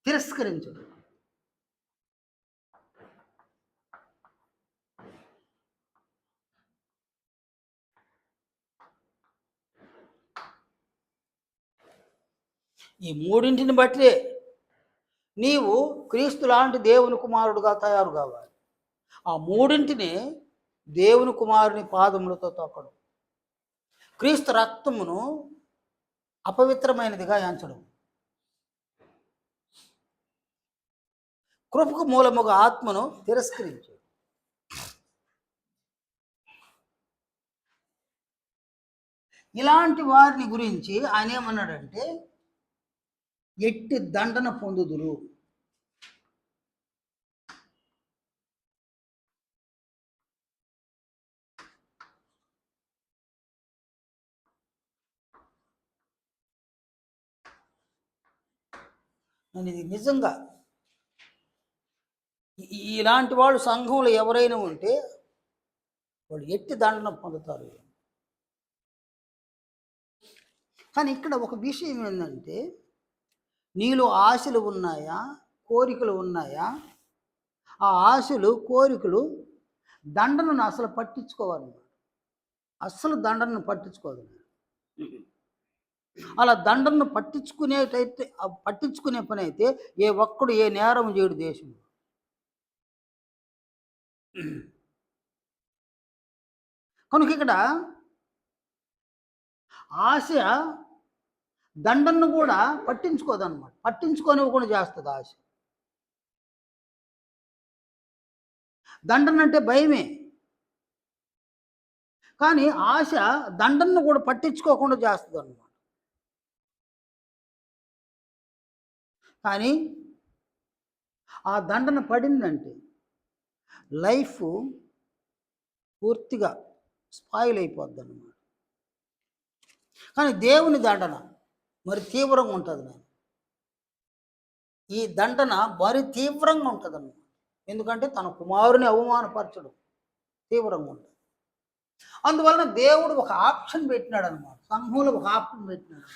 తిరస్కరించడం. ఈ మూడింటిని బట్టే నీవు క్రీస్తు లాంటి దేవుని కుమారుడుగా తయారు కావాలి. ఆ మూడింటిని దేవుని కుమారుని పాదములతో తొక్కడం, క్రీస్తు రక్తమును అపవిత్రమైనదిగా ఎంచడం, కృపకు మూలముగా ఆత్మను తిరస్కరించు. ఇలాంటి వారిని గురించి ఆయన ఏమన్నాడంటే ఎట్టి దండన పొందుదురు. నేను ఇది నిజంగా ఇలాంటి వాళ్ళు సంఘంలో ఎవరైనా ఉంటే వాళ్ళు ఎట్టి దండన పొందుతారు. కానీ ఇక్కడ ఒక విషయం ఏంటంటే, నీలో ఆశలు ఉన్నాయా, కోరికలు ఉన్నాయా? ఆ ఆశలు కోరికలు దండనను అసలు పట్టించుకోవాలి. అస్సలు దండనను పట్టించుకోదు. అలా దండనను పట్టించుకునే పని అయితే ఏ ఒక్కడు ఏ నేరం చేయడు దేశం. కనుక ఇక్కడ ఆశ దండను కూడా పట్టించుకోదన్నమాట, పట్టించుకోనివ్వకుండా చేస్తుంది ఆశ. దండనంటే భయమే, కానీ ఆశ దండను కూడా పట్టించుకోకుండా చేస్తుంది అన్నమాట. కానీ ఆ దండన పడిందంటే లైఫ్ పూర్తిగా స్పాయిల్ అయిపోద్ది అన్నమాట. కానీ దేవుని దండన మరి తీవ్రంగా ఉంటుంది. నేను ఈ దండన మరి తీవ్రంగా ఉంటుంది అన్నమాట. ఎందుకంటే తన కుమారుని అవమానపరచడం తీవ్రంగా ఉంటుంది. అందువలన దేవుడు ఒక ఆప్షన్ పెట్టినాడు అన్నమాట. సంఘంలో ఒక ఆప్షన్ పెట్టినాడు.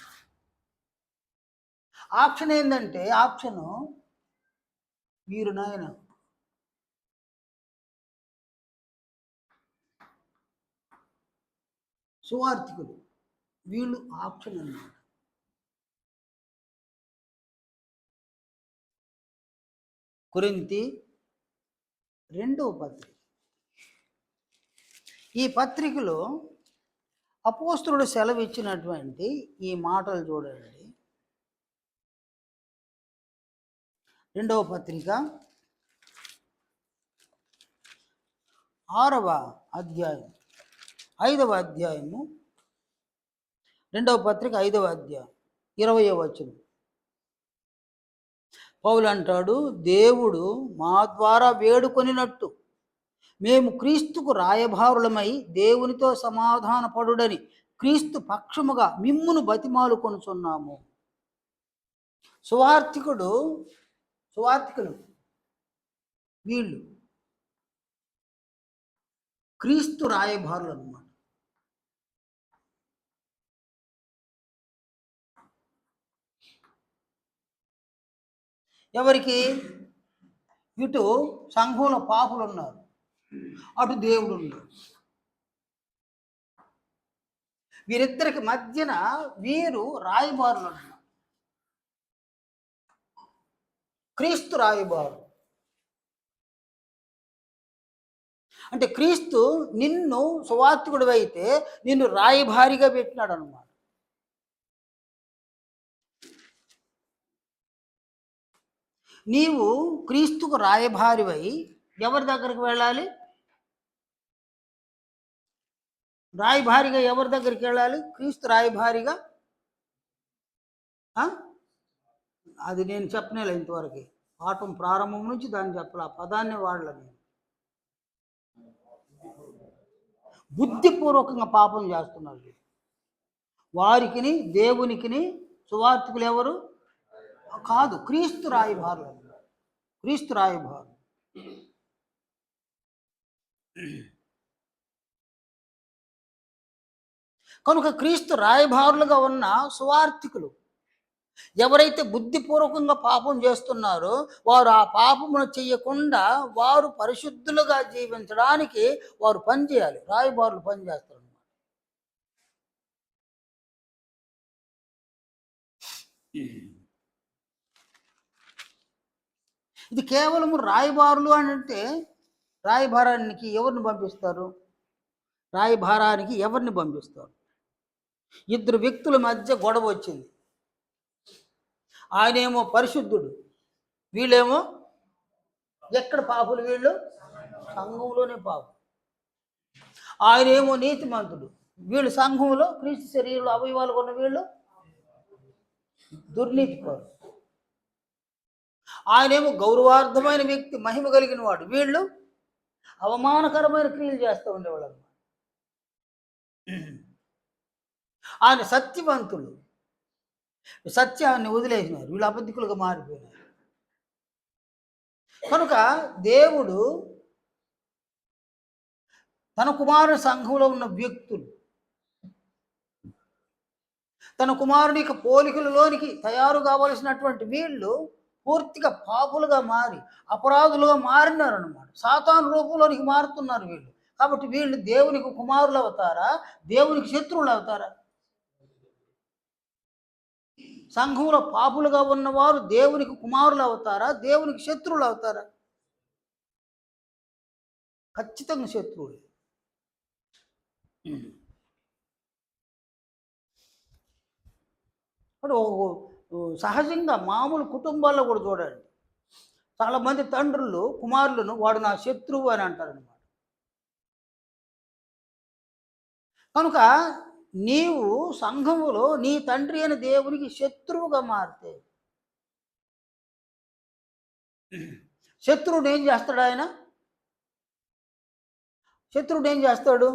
ఆప్షన్ ఏంటంటే ఆప్షను మీరు నాయన సువార్థికులు, వీళ్ళు ఆప్షన్ అన్నమాట. కొరింథీ 2వ పత్రిక. ఈ పత్రికలో అపోస్తలుడు సెలవు ఇచ్చినటువంటి ఈ మాటలు చూడండి. 2వ పత్రిక 6వ అధ్యాయం 5వ అధ్యాయము 2వ పత్రిక 5వ అధ్యాయం 20వ వచనం. పౌలు అంటాడు, దేవుడు మా ద్వారా వేడుకొనినట్టు మేము క్రీస్తుకు రాయభారులమై దేవునితో సమాధాన పడుడని క్రీస్తు పక్షముగా మిమ్మును బతిమాలు కొనుచున్నాము. సువార్థికులు వీళ్ళు క్రీస్తు రాయభారులు అన్నమాట. ఎవరికి? ఇటు సంఘంలో పాపులు ఉన్నారు, అటు దేవుడు ఉన్నారు. వీరిద్దరికి మధ్యన వీరు రాయబారులు అన్నారు. క్రీస్తు రాయబారు అంటే క్రీస్తు నిన్ను సువార్థికుడు అయితే నిన్ను రాయబారిగా పెట్టినాడు అన్నమాట. నీవు క్రీస్తుకు రాయబారివై ఎవరి దగ్గరికి వెళ్ళాలి? రాయబారిగా ఎవరి దగ్గరికి వెళ్ళాలి? క్రీస్తు రాయబారిగా. అది నేను చెప్పనేలే ఇంతవరకు, పాఠం ప్రారంభం నుంచి దాన్ని చెప్పాలి, ఆ పదాన్ని వాడలే నేను. బుద్ధిపూర్వకంగా పాపం చేస్తున్నారు వారికిని దేవునికిని సువార్థికులు ఎవరు కాదు, క్రీస్తు రాయబారులు. క్రీస్తు రాయబారు. కనుక క్రీస్తు రాయబారులుగా ఉన్న సువార్థికులు ఎవరైతే బుద్ధిపూర్వకంగా పాపం చేస్తున్నారో వారు ఆ పాపమును చెయ్యకుండా వారు పరిశుద్ధులుగా జీవించడానికి వారు పనిచేయాలి. రాయబారులు పనిచేస్తారు. ఇది కేవలం రాయబారులు అని అంటే రాయబారానికి ఎవరిని పంపిస్తారు? రాయబారానికి ఎవరిని పంపిస్తారు? ఇద్దరు వ్యక్తుల మధ్య గొడవ వచ్చింది. ఆయనేమో పరిశుద్ధుడు, వీళ్ళేమో ఎక్కడ పాపులు? వీళ్ళు సంఘంలోనే పాపు. ఆయనేమో నీతిమంతుడు, వీళ్ళు సంఘంలో క్రీస్తు శరీరంలో అవయవాలు కొన్న వీళ్ళు దుర్నీతిపరు. ఆయనేమో గౌరవార్థమైన వ్యక్తి, మహిమ కలిగిన వాడు, వీళ్ళు అవమానకరమైన క్రియలు చేస్తూ ఉండేవాళ్ళు. ఆయన సత్యవంతులు, సత్యాన్ని వదిలేసినారు, వీళ్ళు అబద్ధికులుగా మారిపోయినారు. కనుక దేవుడు తన కుమారుని సంఘంలో ఉన్న వ్యక్తులు తన కుమారుని యొక్క పోలికలలోనికి తయారు కావలసినటువంటి వీళ్ళు పూర్తిగా పాపులుగా మారి అపరాధులుగా మారినారన్నమాట. సాతాను రూపంలోనికి మారుతున్నారు వీళ్ళు. కాబట్టి వీళ్ళు దేవునికి కుమారులు అవుతారా, దేవునికి శత్రువులు అవుతారా? సంఘంలో పాపులుగా ఉన్నవారు దేవునికి కుమారులు అవుతారా, దేవునికి శత్రువులు అవుతారా? ఖచ్చితంగా శత్రువులు. సహజంగా మామూలు కుటుంబాల్లో కూడా చూడండి, చాలామంది తండ్రులు కుమారులను వాడు నా శత్రువు అని అంటారనమాట. కనుక నీవు సంఘములో నీ తండ్రి అయిన దేవునికి శత్రువుగా మారితే శత్రువుడు ఏం చేస్తాడు? శత్రువుడు ఏం చేస్తాడు?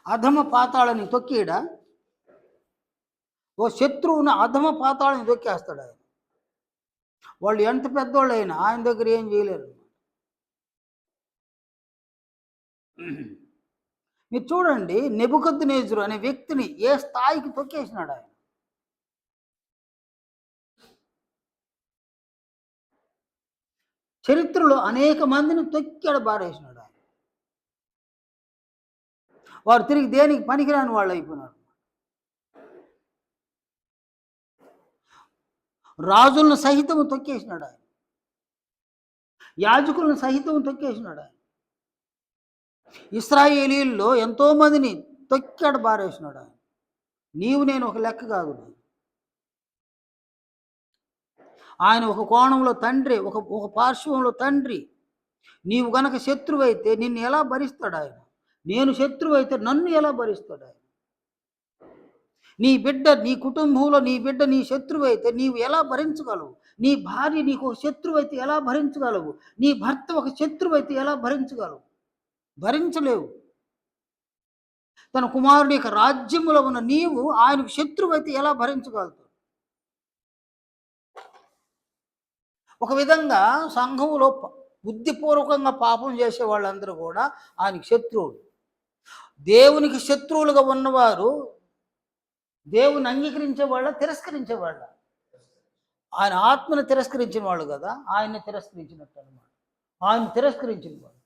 అధమ పాతాళని తొక్కిడా? ఓ శత్రువును అధమ పాతాళని తొక్కేస్తాడు ఆయన. వాళ్ళు ఎంత పెద్దోళ్ళు అయినా ఆయన దగ్గర ఏం చేయలేరు. మీరు చూడండి, నెబుకద్నెజరు అనే వ్యక్తిని ఏ స్థాయికి తొక్కేసినాడు ఆయన. చరిత్రలో అనేక మందిని తొక్కాడు, బారేసినాడు ఆయన. వారు తిరిగి దేనికి పనికిరాని వాళ్ళు అయిపోయినారు. రాజులను సహితము తొక్కేసినాడు ఆయన. యాజకులను సహితం తొక్కేసినాడు ఆయన. ఇశ్రాయేలీల్లో ఎంతో మందిని తొక్కాడు, బారేసినాడు ఆయన. నీవు నేను ఒక లెక్క కాదు. ఆయన ఒక కోణంలో తండ్రి, ఒక పార్శ్వంలో తండ్రి. నీవు గనక శత్రువు అయితే నిన్ను ఎలా భరిస్తాడు ఆయన? నేను శత్రువు అయితే నన్ను ఎలా భరిస్తాడు ఆయన? నీ బిడ్డ, నీ కుటుంబంలో నీ బిడ్డ నీ శత్రువు అయితే నీవు ఎలా భరించగలవు? నీ భార్య నీకు ఒక శత్రువు అయితే ఎలా భరించగలవు? నీ భర్త ఒక శత్రువు అయితే ఎలా భరించగలవు? భరించలేవు. తన కుమారుడి యొక్క రాజ్యములో ఉన్న నీవు ఆయనకు శత్రువు అయితే ఎలా భరించగలుగుతావు? ఒక విధంగా సంఘంలో బుద్ధిపూర్వకంగా పాపం చేసే వాళ్ళందరూ కూడా ఆయనకి శత్రువులు. దేవునికి శత్రువులుగా ఉన్నవారు దేవుని అంగీకరించే వాళ్ళ, తిరస్కరించే వాళ్ళ? ఆయన ఆత్మను తిరస్కరించిన వాళ్ళు కదా, ఆయన్ని తిరస్కరించినట్టు అనమాట. ఆయన తిరస్కరించిన వాళ్ళు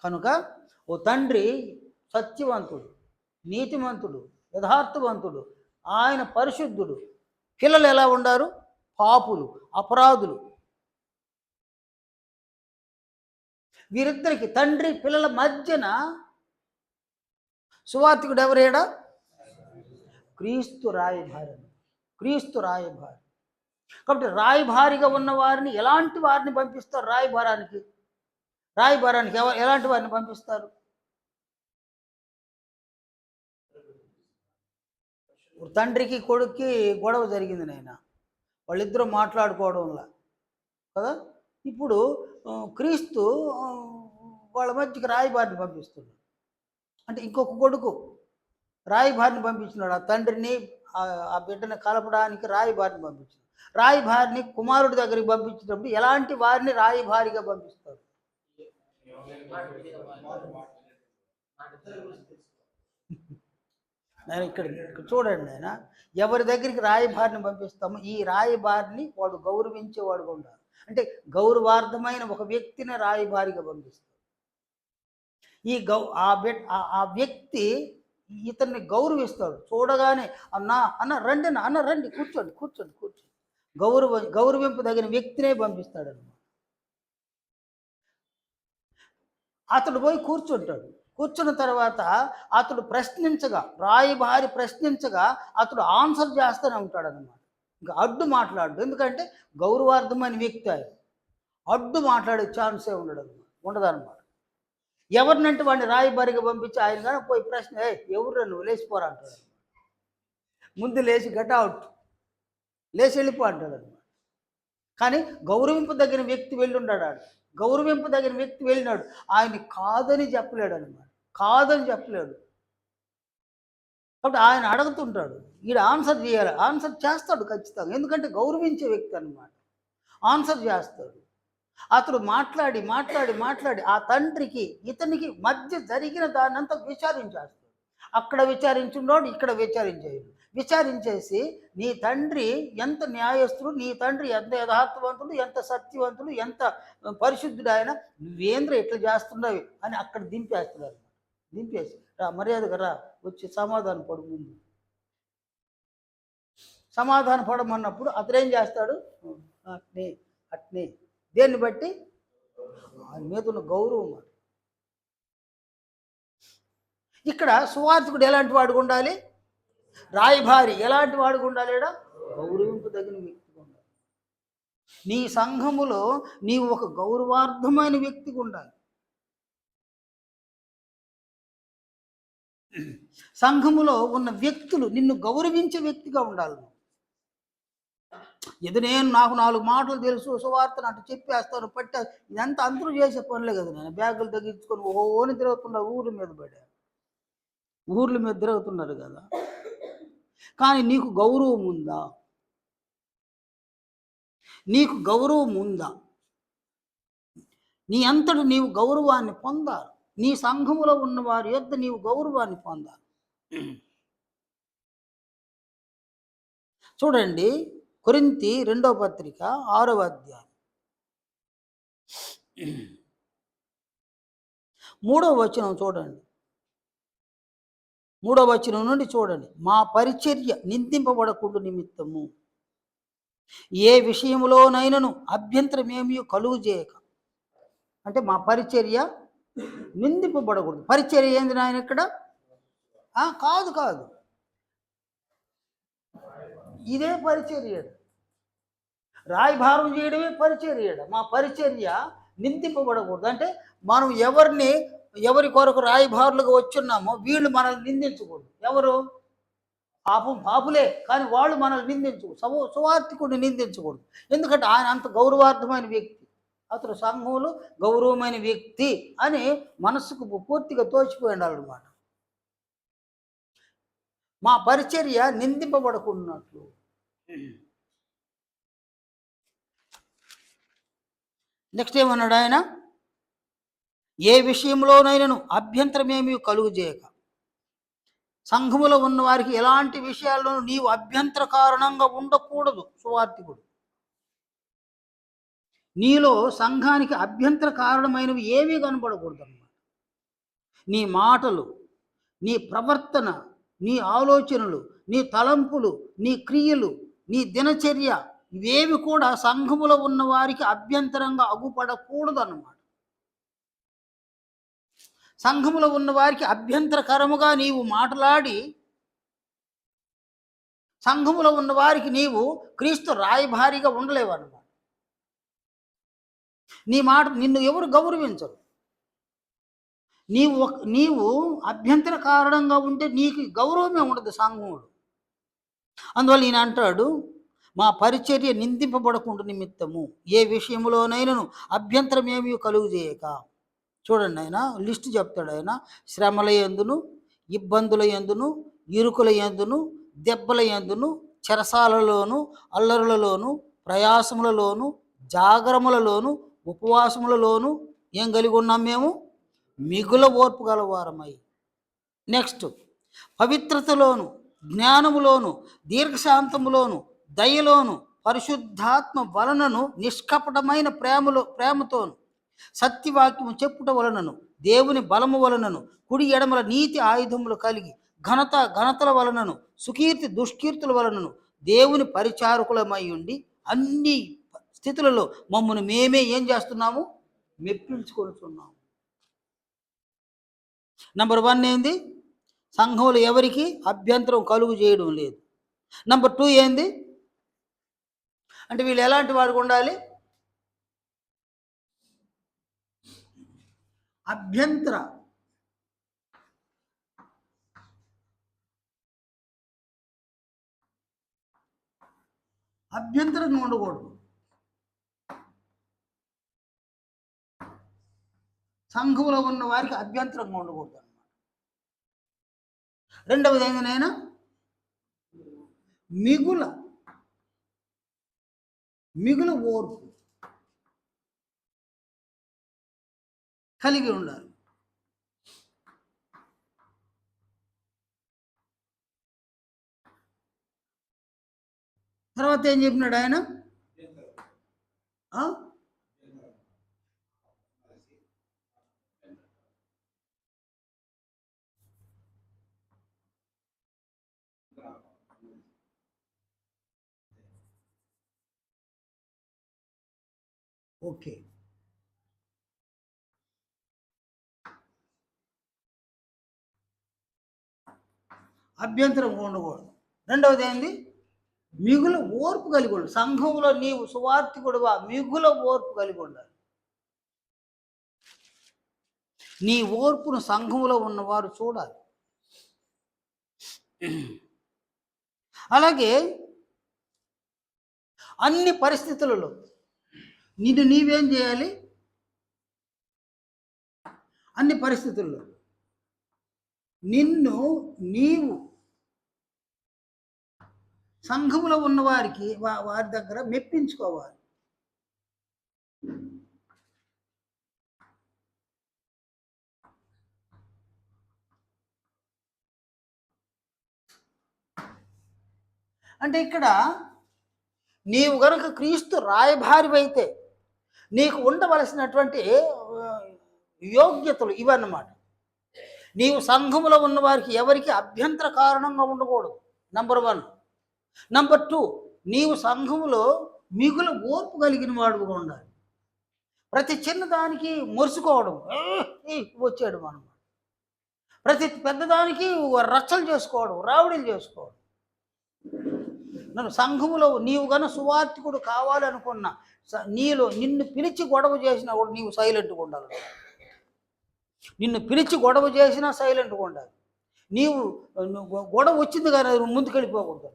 కనుక ఓ తండ్రి సత్యవంతుడు, నీతిమంతుడు, యథార్థవంతుడు, ఆయన పరిశుద్ధుడు. పిల్లలు ఎలా ఉండారు? పాపులు, అపరాధులు. వీరిద్దరికి, తండ్రి పిల్లల మధ్యన సువార్తికుడు ఎవరేడా? క్రీస్తు రాయభారి. క్రీస్తు రాయభారి. కాబట్టి రాయభారిగా ఉన్న వారిని, ఎలాంటి వారిని పంపిస్తారు రాయభారానికి? రాయభారానికి ఎలాంటి వారిని పంపిస్తారు? తండ్రికి కొడుక్కి గొడవ జరిగింది నాయన, వాళ్ళిద్దరూ మాట్లాడుకోవడంలా కదా. ఇప్పుడు క్రీస్తు వాళ్ళ మధ్యకి రాయబారిని పంపిస్తున్నాడు. అంటే ఇంకొక కొడుకు రాయబారిని పంపించినాడు. ఆ తండ్రిని ఆ బిడ్డని కలపడానికి రాయబారిని పంపించాడు. రాయబారిని కుమారుడి దగ్గరికి పంపించినప్పుడు ఎలాంటి వారిని రాయబారిగా పంపిస్తారు? నేను ఇక్కడ చూడండి, ఆయన ఎవరి దగ్గరికి రాయబారిని పంపిస్తామో ఈ రాయబారిని వాడు గౌరవించేవాడుగా ఉండాలి. అంటే గౌరవార్థమైన ఒక వ్యక్తిని రాయబారిగా పంపిస్తారు. ఈ ఆ వ్యక్తి ఇతన్ని గౌరవిస్తాడు. చూడగానే అన్న రండి, కూర్చోండి కూర్చోండి కూర్చోండి, గౌరవింపదగిన వ్యక్తినే పంపిస్తాడన్నమాట. అతడు పోయి కూర్చుంటాడు. కూర్చున్న తర్వాత అతడు ప్రశ్నించగా, రాయబారి ప్రశ్నించగా అతడు ఆన్సర్ చేస్తూనే ఉంటాడనమాట. ఇంకా అడ్డు మాట్లాడు. ఎందుకంటే గౌరవార్థమైన వ్యక్తి ఆయన. అడ్డు మాట్లాడే ఛాన్సే ఉండదన్నమాట. ఎవరినంటే వాడిని రాయబారిగా పంపించి ఆయన కానీ పోయి ప్రశ్న, ఎవరు నువ్వు లేచిపోరా అంటాడు. ముందు లేచి గట్ అవుట్, లేచి వెళ్ళిపో అంటాడు అనమాట. కానీ గౌరవింపదగిన వ్యక్తి వెళ్ళుండాడు. గౌరవింపదగిన వ్యక్తి వెళ్ళినాడు. ఆయన కాదని చెప్పలేడు అనమాట. కాదని చెప్పలేడు. కాబట్టి ఆయన అడుగుతుంటాడు, ఈడ ఆన్సర్ చేయాలి. ఆన్సర్ చేస్తాడు ఖచ్చితంగా, ఎందుకంటే గౌరవించే వ్యక్తి అనమాట. ఆన్సర్ చేస్తాడు. అతడు మాట్లాడి మాట్లాడి మాట్లాడి ఆ తండ్రికి ఇతనికి మధ్య జరిగిన దాన్నంతా విచారించేస్తాడు. అక్కడ విచారించున్నాడు, ఇక్కడ విచారించేసి నీ తండ్రి ఎంత న్యాయస్తుడు, నీ తండ్రి ఎంత యథార్థవంతుడు, ఎంత సత్యవంతుడు, ఎంత పరిశుద్ధుడు, ఆయన నువ్వేంద్ర ఎట్లా చేస్తున్నావు అని అక్కడ దింపేస్తున్నాడు. దింపేసి మర్యాదగా రా, వచ్చి సమాధానం పడు. ముందు సమాధానం పడమన్నప్పుడు అతడేం చేస్తాడు? అట్నే అట్నే. దేన్ని బట్టి? ఆయన మీద ఉన్న గౌరవం. ఇక్కడ సువార్తికుడు ఎలాంటి వాడుగా ఉండాలి? రాయబారి ఎలాంటి వాడుగా ఉండాలి? గౌరవింపదగిన వ్యక్తిగా ఉండాలి. నీ సంఘములో నీవు ఒక గౌరవార్థమైన వ్యక్తిగా ఉండాలి. సంఘములో ఉన్న వ్యక్తులు నిన్ను గౌరవించే వ్యక్తిగా ఉండాలి. ఇది నేను నాకు 4 మాటలు తెలుసు, సువార్తను అటు చెప్పేస్తాను, పట్టా, ఇదంతా అందరూ చేసే పనులే కదా. నేను బ్యాగులు తగ్గించుకొని ఓని తిరుగుతున్నారు, ఊర్ల మీద తిరుగుతున్నారు కదా. కానీ నీకు గౌరవం ఉందా? నీకు గౌరవం ఉందా? నీ అంతటి నీవు గౌరవాన్ని పొందాలి. నీ సంఘములో ఉన్న వారి యొద్ద నీవు గౌరవాన్ని పొందాలి. చూడండి, కొరింథీ 2వ పత్రిక 6వ అధ్యాయం 3వ వచనం చూడండి. 3వ వచనం నుండి చూడండి. మా పరిచర్య నిందింపబడకుండా నిమిత్తము ఏ విషయంలోనైనను అభ్యంతరమేమీ కలుగు చేయక. అంటే మా పరిచర్య నిందింపబడకూడదు. పరిచర్య ఏంది నాయన ఇక్కడ? కాదు కాదు, ఇదే పరిచర్య. రాయభారం చేయడమే పరిచర్య. మా పరిచర్య నిందింపబడకూడదు. అంటే మనం ఎవరి కొరకు రాయభారులుగా వచ్చున్నామో వీళ్ళు మనల్ని నిందించకూడదు. ఎవరు? పాపులే, కానీ వాళ్ళు మనల్ని నిందించకూడదు. సువార్థికుడిని నిందించకూడదు. ఎందుకంటే ఆయన అంత గౌరవార్థమైన వ్యక్తి, అతను సంఘంలో గౌరవమైన వ్యక్తి అని మనస్సుకు పూర్తిగా తోచిపోయి ఉండాలన్నమాట. మా పరిచర్య నిందింపబడకున్నట్లు. నెక్స్ట్ ఏమన్నాడు ఆయన? ఏ విషయంలోనైనాను అభ్యంతరమేమీ కలుగు చేయక. సంఘములో ఉన్న వారికి ఎలాంటి విషయాల్లోనూ నీవు అభ్యంతర కారణంగా ఉండకూడదు. సువార్థికుడు నీలో సంఘానికి అభ్యంతర కారణమైనవి ఏమీ కనబడకూడదు అన్నమాట. నీ మాటలు, నీ ప్రవర్తన, నీ ఆలోచనలు, నీ తలంపులు, నీ క్రియలు, నీ దినచర్య, ఇవేవి కూడా సంఘములో ఉన్న వారికి అభ్యంతరంగా అగుపడకూడదు అన్నమాట. సంఘములో ఉన్న వారికి అభ్యంతరకరముగా నీవు మాట్లాడి, సంఘములో ఉన్న వారికి నీవు క్రీస్తు రాయభారిగా ఉండలేవు అన్నమాట. నిన్ను ఎవరు గౌరవించరు. నీవు అభ్యంతర కారణంగా ఉంటే నీకు గౌరవమే ఉండదు సంఘముడు. అందువల్ల ఈయన అంటాడు, మా పరిచర్య నిందింపబడకుండా నిమిత్తము ఏ విషయంలోనైనాను అభ్యంతరమేమీ కలుగు చేయక. చూడండి, ఆయన లిస్టు చెప్తాడు. ఆయన శ్రమల యందును, ఇబ్బందుల యందును, ఇరుకుల యందును, దెబ్బల యందును, చెరసాలలోను, అల్లరులలోను, ప్రయాసములలోను, జాగరములలోను, ఉపవాసములలోను ఏం కలిగి ఉన్నాం మేము? మిగుల ఓర్పు గలవారమై. నెక్స్ట్, పవిత్రతలోను, జ్ఞానములోను, దీర్ఘశాంతములోను, దయలోను, పరిశుద్ధాత్మ వలనను, నిష్కపటమైన ప్రేమతోను, సత్యవాక్యము చెప్పుట వలనను, దేవుని బలము వలనను, కుడి ఎడమల నీతి ఆయుధములు కలిగి, ఘనతల వలనను, సుకీర్తి దుష్కీర్తుల వలనను, దేవుని పరిచారకులమై ఉండి అన్ని స్థితులలో మమ్మల్ని మేమే ఏం చేస్తున్నాము? మెప్పించుకొనుచున్నాము. నంబర్ 1 ఏంది? సంఘంలో ఎవరికి అభ్యంతరం కలుగు చేయడం లేదు. నంబర్ 2 ఏంది అంటే వీళ్ళు ఎలాంటి వాడికి ఉండాలి? అభ్యంతరంగా ఉండకూడదు. సంఘంలో ఉన్న వారికి అభ్యంతరంగా ఉండకూడదు అన్నమాట. రెండవది ఏంటనైనా మిగుల ఓర్పు కలిగి ఉండాలి. తర్వాత ఏం చెప్పినాడు ఆయన? ఓకే, అభ్యంతరం ఉండకూడదు. రెండవది ఏంది? మిగుల ఓర్పు కలిగి ఉండాలి. సంఘంలో నీవు సువార్థికుడువా, మిగుల ఓర్పు కలిగి ఉండాలి. నీ ఓర్పును సంఘంలో ఉన్నవారు చూడాలి. అలాగే అన్ని పరిస్థితులలో నీవేం చేయాలి? అన్ని పరిస్థితుల్లో నీవు సంఘములో ఉన్న వారికి వారి దగ్గర మెప్పించుకోవాలి. అంటే ఇక్కడ నీవు గనుక క్రీస్తు రాయభారివైతే నీకు ఉండవలసినటువంటి యోగ్యతలు ఇవన్నమాట. నీవు సంఘములో ఉన్న వారికి ఎవరికి అభ్యంతర కారణంగా ఉండకూడదు, నంబర్ 1. నంబర్ 2, నీవు సంఘములో మిగులు ఓర్పు కలిగిన వాడుగా ఉండాలి. ప్రతి చిన్నదానికి మొరుసుకోవడం, వచ్చాడు మనం, ప్రతి పెద్దదానికి రచ్చలు చేసుకోవడం, రావుడీలు చేసుకోవడం. నన్ను సంఘములో నీవు గన సువార్థికుడు కావాలనుకున్నా, నీలో నిన్ను పిలిచి గొడవ చేసినా కూడా నీవు సైలెంట్గా ఉండాలి. నిన్ను పిలిచి గొడవ చేసినా సైలెంట్గా ఉండాలి. నీవు గొడవ వచ్చింది కానీ నువ్వు ముందుకెళ్ళిపోకూడదు.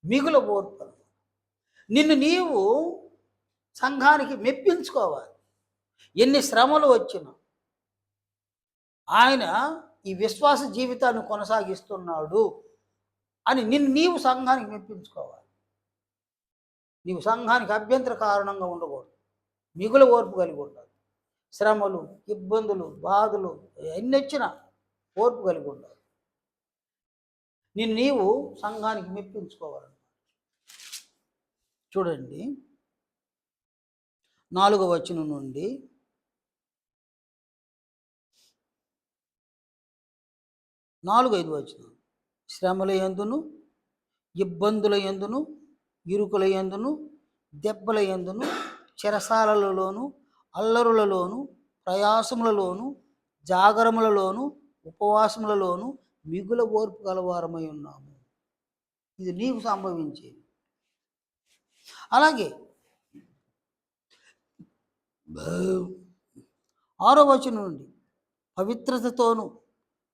మిగుల ఓర్పు. నిన్ను నీవు సంఘానికి మెప్పించుకోవాలి. ఎన్ని శ్రమలు వచ్చినా ఆయన ఈ విశ్వాస జీవితాన్ని కొనసాగిస్తున్నాడు అని నిన్ను నీవు సంఘానికి మెప్పించుకోవాలి. నీవు సంఘానికి అభ్యంతర కారణంగా ఉండకూడదు. మిగుల ఓర్పు కలిగి ఉండాలి. శ్రమలు, ఇబ్బందులు, బాధలు ఎన్ని వచ్చినా ఓర్పు కలిగి ఉండాలి. నిన్ను నీవు సంఘానికి మెప్పించుకోవాలి. చూడండి 4వ వచనం నుండి 4-5 వచనం. శ్రమల యందును, ఇబ్బందుల యందును, ఇరుకుల యందును, దెబ్బల యందును, చెరసాలలలోను, అల్లరులలోను, ప్రయాసములలోను, జాగరములలోను, ఉపవాసములలోను మిగుల ఓర్పు గలవారమై ఉన్నాము. ఇది నీకు సంభవించేది. అలాగే 6వ వచనం నుండి పవిత్రతతోను,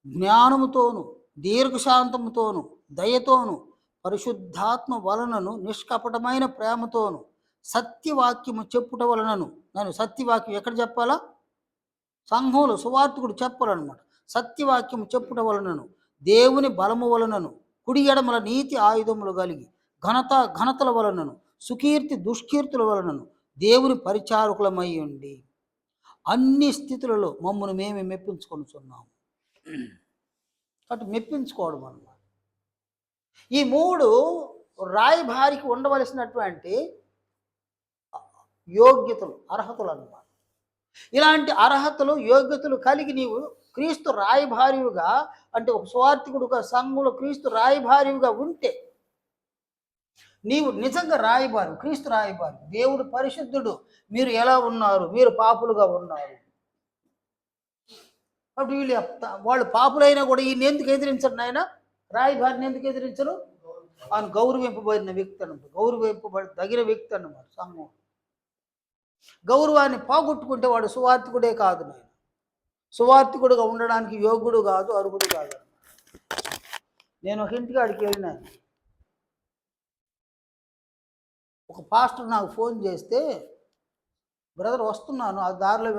జ్ఞానముతోను, దీర్ఘశాంతముతోను, దయతోను, పరిశుద్ధాత్మ వలనను, నిష్కపటమైన ప్రేమతోను, సత్యవాక్యము చెప్పుట వలనను. నేను సత్యవాక్యం ఎక్కడ చెప్పాలా? సంఘంలో సువార్తికుడు చెప్పాలన్నమాట. సత్యవాక్యము చెప్పుట వలనను, దేవుని బలము వలనను, కుడి ఎడమల నీతి ఆయుధములు కలిగి, ఘనతల వలనను, సుకీర్తి దుష్కీర్తుల వలనను దేవుని పరిచారకులమై ఉండి అన్ని స్థితులలో మమ్మల్ని మేమే మెప్పించుకొనుచున్నాము. కాబట్టి మెప్పించుకోవడం అన్నమాట. ఈ 3 రాయభారికి ఉండవలసినటువంటి యోగ్యతలు, అర్హతలు అన్నమాట. ఇలాంటి అర్హతలు, యోగ్యతలు కలిగి నీవు క్రీస్తు రాయభారిగా, అంటే ఒక స్వార్థికుడుగా సంఘంలో క్రీస్తు రాయభారిగా ఉంటే నీవు నిజంగా రాయబారు, క్రీస్తు రాయబారు. దేవుడు పరిశుద్ధుడు, మీరు ఎలా ఉన్నారు? మీరు పాపులుగా ఉన్నారు. అప్పుడు వాళ్ళు పాపులైనా కూడా ఈయన ఎందుకు ఎదిరించరు? నాయన రాయబారిని ఎందుకు ఎదిరించరు? ఆయన గౌరవింపబడిన వ్యక్తి అన్నమాట, గౌరవింపబడిన వ్యక్తి అన్నమాట. సంఘం గౌరవాన్ని పోగొట్టుకుంటే వాడు సువార్థికుడే కాదు. నాయన సువార్థికుడుగా ఉండడానికి యోగ్యుడు కాదు, అర్హుడు కాదు. నేను ఒక ఇంటికాడికి వెళ్ళినాను. ఒక పాస్టర్ నాకు ఫోన్ చేస్తే, బ్రదర్ వస్తున్నాను, ఆ దారిలో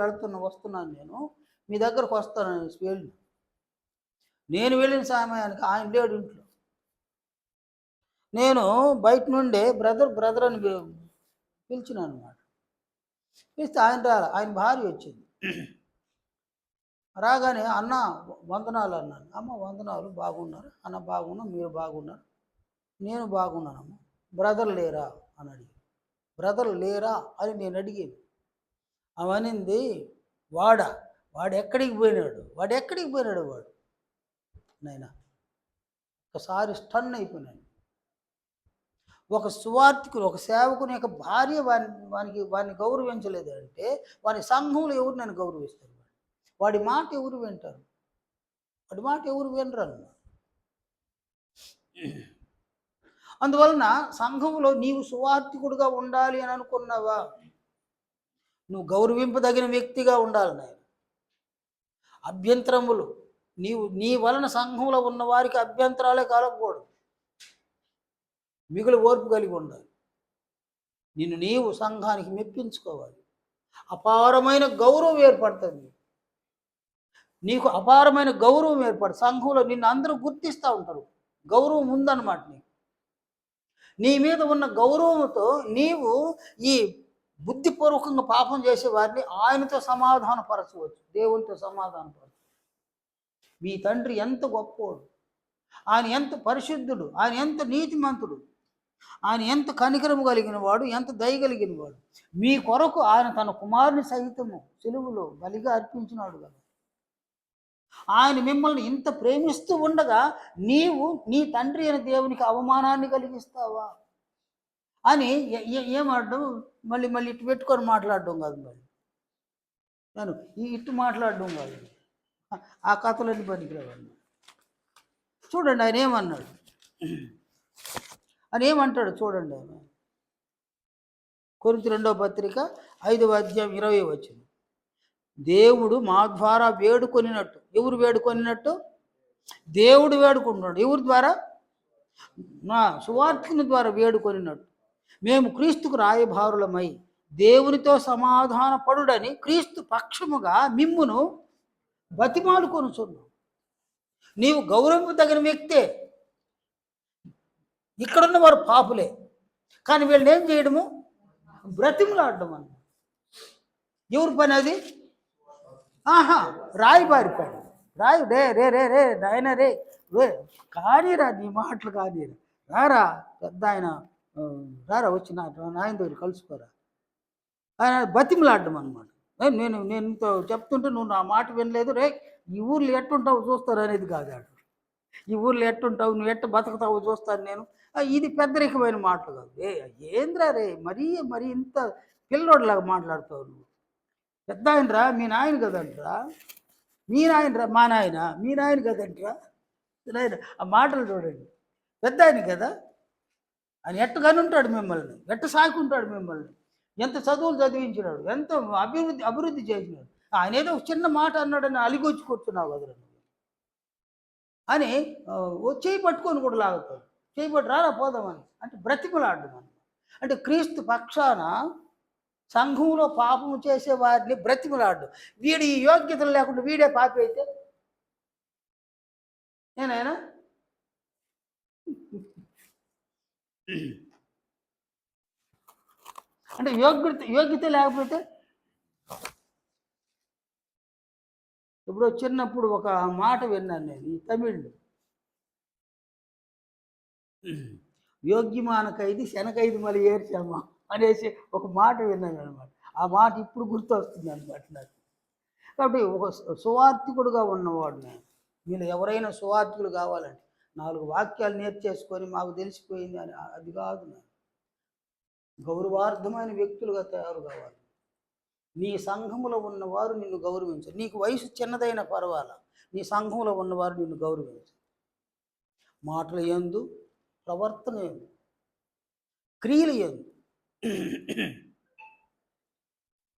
వస్తున్నాను, నేను మీ దగ్గరకు వస్తానని వెళ్ళి, నేను వెళ్ళిన సమయానికి ఆయన లేడు ఇంట్లో. నేను బయట నుండే బ్రదర్ అని పిలిచినాను అనమాట. పిలిస్తే ఆయన రాలి, ఆయన భార్య వచ్చింది. రాగానే అన్న వందనాలు అన్నాను. అమ్మ వందనాలు, బాగున్నారు అన్న? బాగున్నా, మీరు బాగున్నారు? నేను బాగున్నానమ్మ. బ్రదర్ లేరా అని అడిగి, బ్రదర్ లేరా అని నేను అడిగాను. అవనింది, వాడు ఎక్కడికి పోయినాడు? వాడు నాయన ఒకసారి స్టన్ అయిపోయినాను. ఒక సువార్థికుడు, ఒక సేవకుని యొక్క భార్య వాడిని గౌరవించలేదు అంటే వాని సంఘంలో ఎవరు నన్ను గౌరవిస్తారు? వాడి మాట ఎవరు వింటారు? వాడి మాట ఎవరు వినరు అన్నమాట. అందువలన సంఘంలో నీవు సువార్థికుడుగా ఉండాలి అని అనుకున్నావా? నువ్వు గౌరవింపదగిన వ్యక్తిగా ఉండాలి. నాయన అభ్యంతరములు, నీ వలన సంఘంలో ఉన్న వారికి అభ్యంతరాలే కలగకూడదు. మిగులు ఓర్పు కలిగి ఉండాలి. నిన్ను నీవు సంఘానికి మెప్పించుకోవాలి. అపారమైన గౌరవం ఏర్పడుతుంది. నీకు అపారమైన గౌరవం ఏర్పడుతుంది. సంఘంలో నిన్ను అందరూ గుర్తిస్తూ ఉంటారు. గౌరవం ఉందన్నమాట. నీ మీద ఉన్న గౌరవంతో నీవు ఈ బుద్ధిపూర్వకంగా పాపం చేసే వారిని ఆయనతో సమాధానపరచవచ్చు, దేవునితో సమాధానపరచవచ్చు. మీ తండ్రి ఎంత గొప్పోడు, ఆయన ఎంత పరిశుద్ధుడు, ఆయన ఎంత నీతిమంతుడు, ఆయన ఎంత కనికరము కలిగిన వాడు, ఎంత దయ కలిగిన వాడు. మీ కొరకు ఆయన తన కుమారుని సహితము సిలువలో బలిగా అర్పించినాడు కదా. ఆయన మిమ్మల్ని ఇంత ప్రేమిస్తూ ఉండగా నీవు నీ తండ్రి అయిన దేవునికి అవమానాన్ని కలిగిస్తావా అని ఏమాడడం, మళ్ళీ మళ్ళీ ఇటు పెట్టుకొని మాట్లాడడం కాదు, మళ్ళీ నేను ఇటు మాట్లాడడం కాదు, ఆ కథలన్నీ పనికిరావండి. చూడండి ఆయన ఏమన్నాడు, అని ఏమంటాడు చూడండి. ఆయన కొరింథీ 2వ పత్రిక 5వ అధ్యాయం 20 వచనం. దేవుడు మా ద్వారా వేడుకొనినట్టు, ఎవరు వేడుకొనినట్టు? దేవుడు వేడుకుంటున్నాడు. ఎవరి ద్వారా? నా సువార్తిని ద్వారా వేడుకొనినట్టు మేము క్రీస్తుకు రాయభారులమై దేవునితో సమాధాన పడుడని క్రీస్తు పక్షముగా మిమ్మును బతిమాలుకొనుచున్నాం. నీవు గౌరవింపదగిన వ్యక్తే. ఇక్కడున్న వారు పాపులే, కానీ వీళ్ళని ఏం చేయడము? బ్రతిమలాడడం అన్న. ఎవరి పని అది? రాయబారి పని. రాయి రే రే రే రే నాయన రే రే కానీరా, నీ మాటలు కానీరా, రారా పెద్ద ఆయన, రారా వచ్చి నాయన దగ్గర కలుసుకోరా, ఆయన బతిమలాడడం అనమాట. నేను ఇంత చెప్తుంటే నువ్వు నా మాట వినలేదు, రే ఈ ఊర్లో ఎట్టుంటావు చూస్తారు అనేది కాదు. ఈ ఊర్లో ఎట్టుంటావు, నువ్వు ఎట్ట బతుకుతావు చూస్తాను నేను, ఇది పెద్దరికమైన మాటలు కాదు. ఏంద్రా రే మరీ ఇంత పిల్లోడిలాగా మాట్లాడుతావు నువ్వు. పెద్ద ఆయనరా, మీ నాయన కదంటరా, మీ నాయనరా, మా నాయన మీ నాయన కదంటరా నాయన. ఆ మాటలు చూడండి. పెద్ద ఆయన కదా, ఆయన ఎట్టగానే ఉంటాడు మిమ్మల్ని, ఎట్ట సాకుంటాడు మిమ్మల్ని, ఎంత చదువులు చదివించినాడు, ఎంత అభివృద్ధి చేసినాడు. ఆయన ఏదో చిన్న మాట అన్నాడని అలిగొచ్చి కూర్చున్నావు కదరా అని చేయి పట్టుకొని కూడా లాగుతాడు. చేయబట్టి రారా పోదామని అంటే బ్రతిమలాడడం అని. అంటే క్రీస్తు పక్షాన సంఘంలో పాపము చేసే వారిని బ్రతిమలాడు. వీడి ఈ యోగ్యతలు లేకుండా వీడే పాపి అయితే నేనైనా అంటే యోగ్యత లేకపోతే. ఇప్పుడు చిన్నప్పుడు ఒక మాట విన్నాను నేను ఈ తమిళ్లో, యోగ్యమాన ఖైదీ శనఖైదు మళ్ళీ ఏర్చామా అనేసి ఒక మాట విన్నాను అనమాట. ఆ మాట ఇప్పుడు గుర్తొస్తుంది అనమాట నాకు. కాబట్టి ఒక సువార్థికుడుగా ఉన్నవాడు నేను. మీరు ఎవరైనా సువార్థికులు కావాలంటే 4 వాక్యాలు నేర్చేసుకొని మాకు తెలిసిపోయింది అని అది కాదు. నేను గౌరవార్థమైన వ్యక్తులుగా తయారు కావాలి. నీ సంఘములో ఉన్నవారు నిన్ను గౌరవించరు. నీకు వయసు చిన్నదైన పర్వాలా, నీ సంఘంలో ఉన్నవారు నిన్ను గౌరవించరు. మాటలు యందు, ప్రవర్తన యందు, క్రియలు యందు,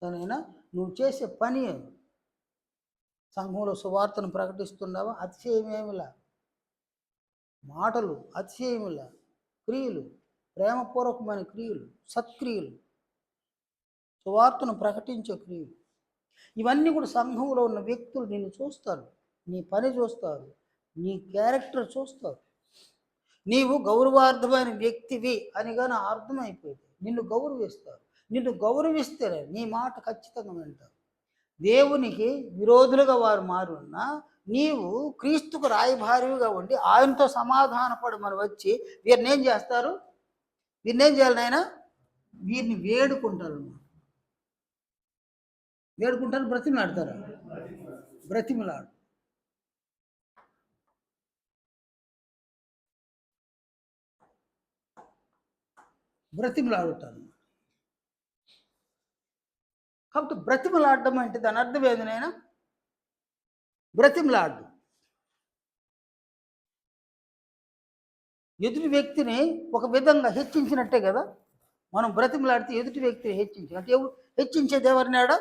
దానైనా నువ్వు చేసే పని యందు. సంఘంలో సువార్తను ప్రకటిస్తున్నావా? అతిశయమేమిలా. మాటలు అతిశయమిలా, క్రియలు ప్రేమపూర్వకమైన క్రియలు, సత్క్రియలు, సువార్తను ప్రకటించే క్రియలు, ఇవన్నీ కూడా సంఘంలో ఉన్న వ్యక్తులు నిన్ను చూస్తారు, నీ పని చూస్తారు, నీ క్యారెక్టర్ చూస్తారు. నీవు గౌరవార్థమైన వ్యక్తివి అని కానీ అర్థమైపోయింది, నిన్ను గౌరవిస్తారు. నిన్ను గౌరవిస్తే నీ మాట ఖచ్చితంగా వింటారు. దేవునికి విరోధులుగా వారు మారున్నా నీవు క్రీస్తుకు రాయభారిగా ఉండి ఆయనతో సమాధానపడమని వచ్చి వీరిని ఏం చేస్తారు? వీరిని ఏం చేయాలి నాయన? వీరిని వేడుకుంటారు. వేడుకుంటారు, బ్రతిమలాడతారు. బ్రతిమలాడు. బ్రతిమలాడుతారు. కాబట్టి బ్రతిమలాడడం అంటే దాని అర్థం ఏంది నాయన? బ్రతిమలాడు. ఎదుటి వ్యక్తిని ఒక విధంగా హెచ్చించినట్టే కదా. మనం బ్రతిమలాడితే ఎదుటి వ్యక్తిని హెచ్చించి అంటే హెచ్చించేది ఎవరినాడా?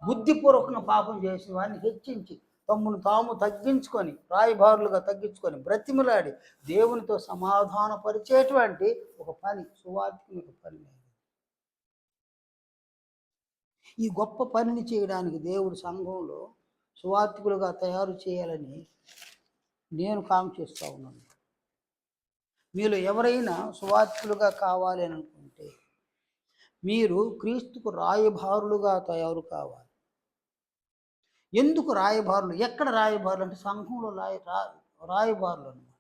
బుద్ధిపూర్వకంగా పాపం చేసిన వారిని హెచ్చించి తమ్మును తాము తగ్గించుకొని, రాయబారులుగా తగ్గించుకొని, బ్రతిమలాడి దేవునితో సమాధానపరిచేటువంటి ఒక పని సువార్తికుని ఒక పని. ఈ గొప్ప పనిని చేయడానికి దేవుడు సంఘంలో సువార్తికులుగా తయారు చేయాలని నేను కాంక్షిస్తూ ఉన్నాను. మీలో ఎవరైనా సువార్తికులుగా కావాలి అని అనుకుంటే మీరు క్రీస్తుకు రాయబారులుగా తయారు కావాలి. ఎందుకు రాయబారులు? ఎక్కడ రాయబారులు అంటే సంఘంలో రాయబారులు అన్నమాట.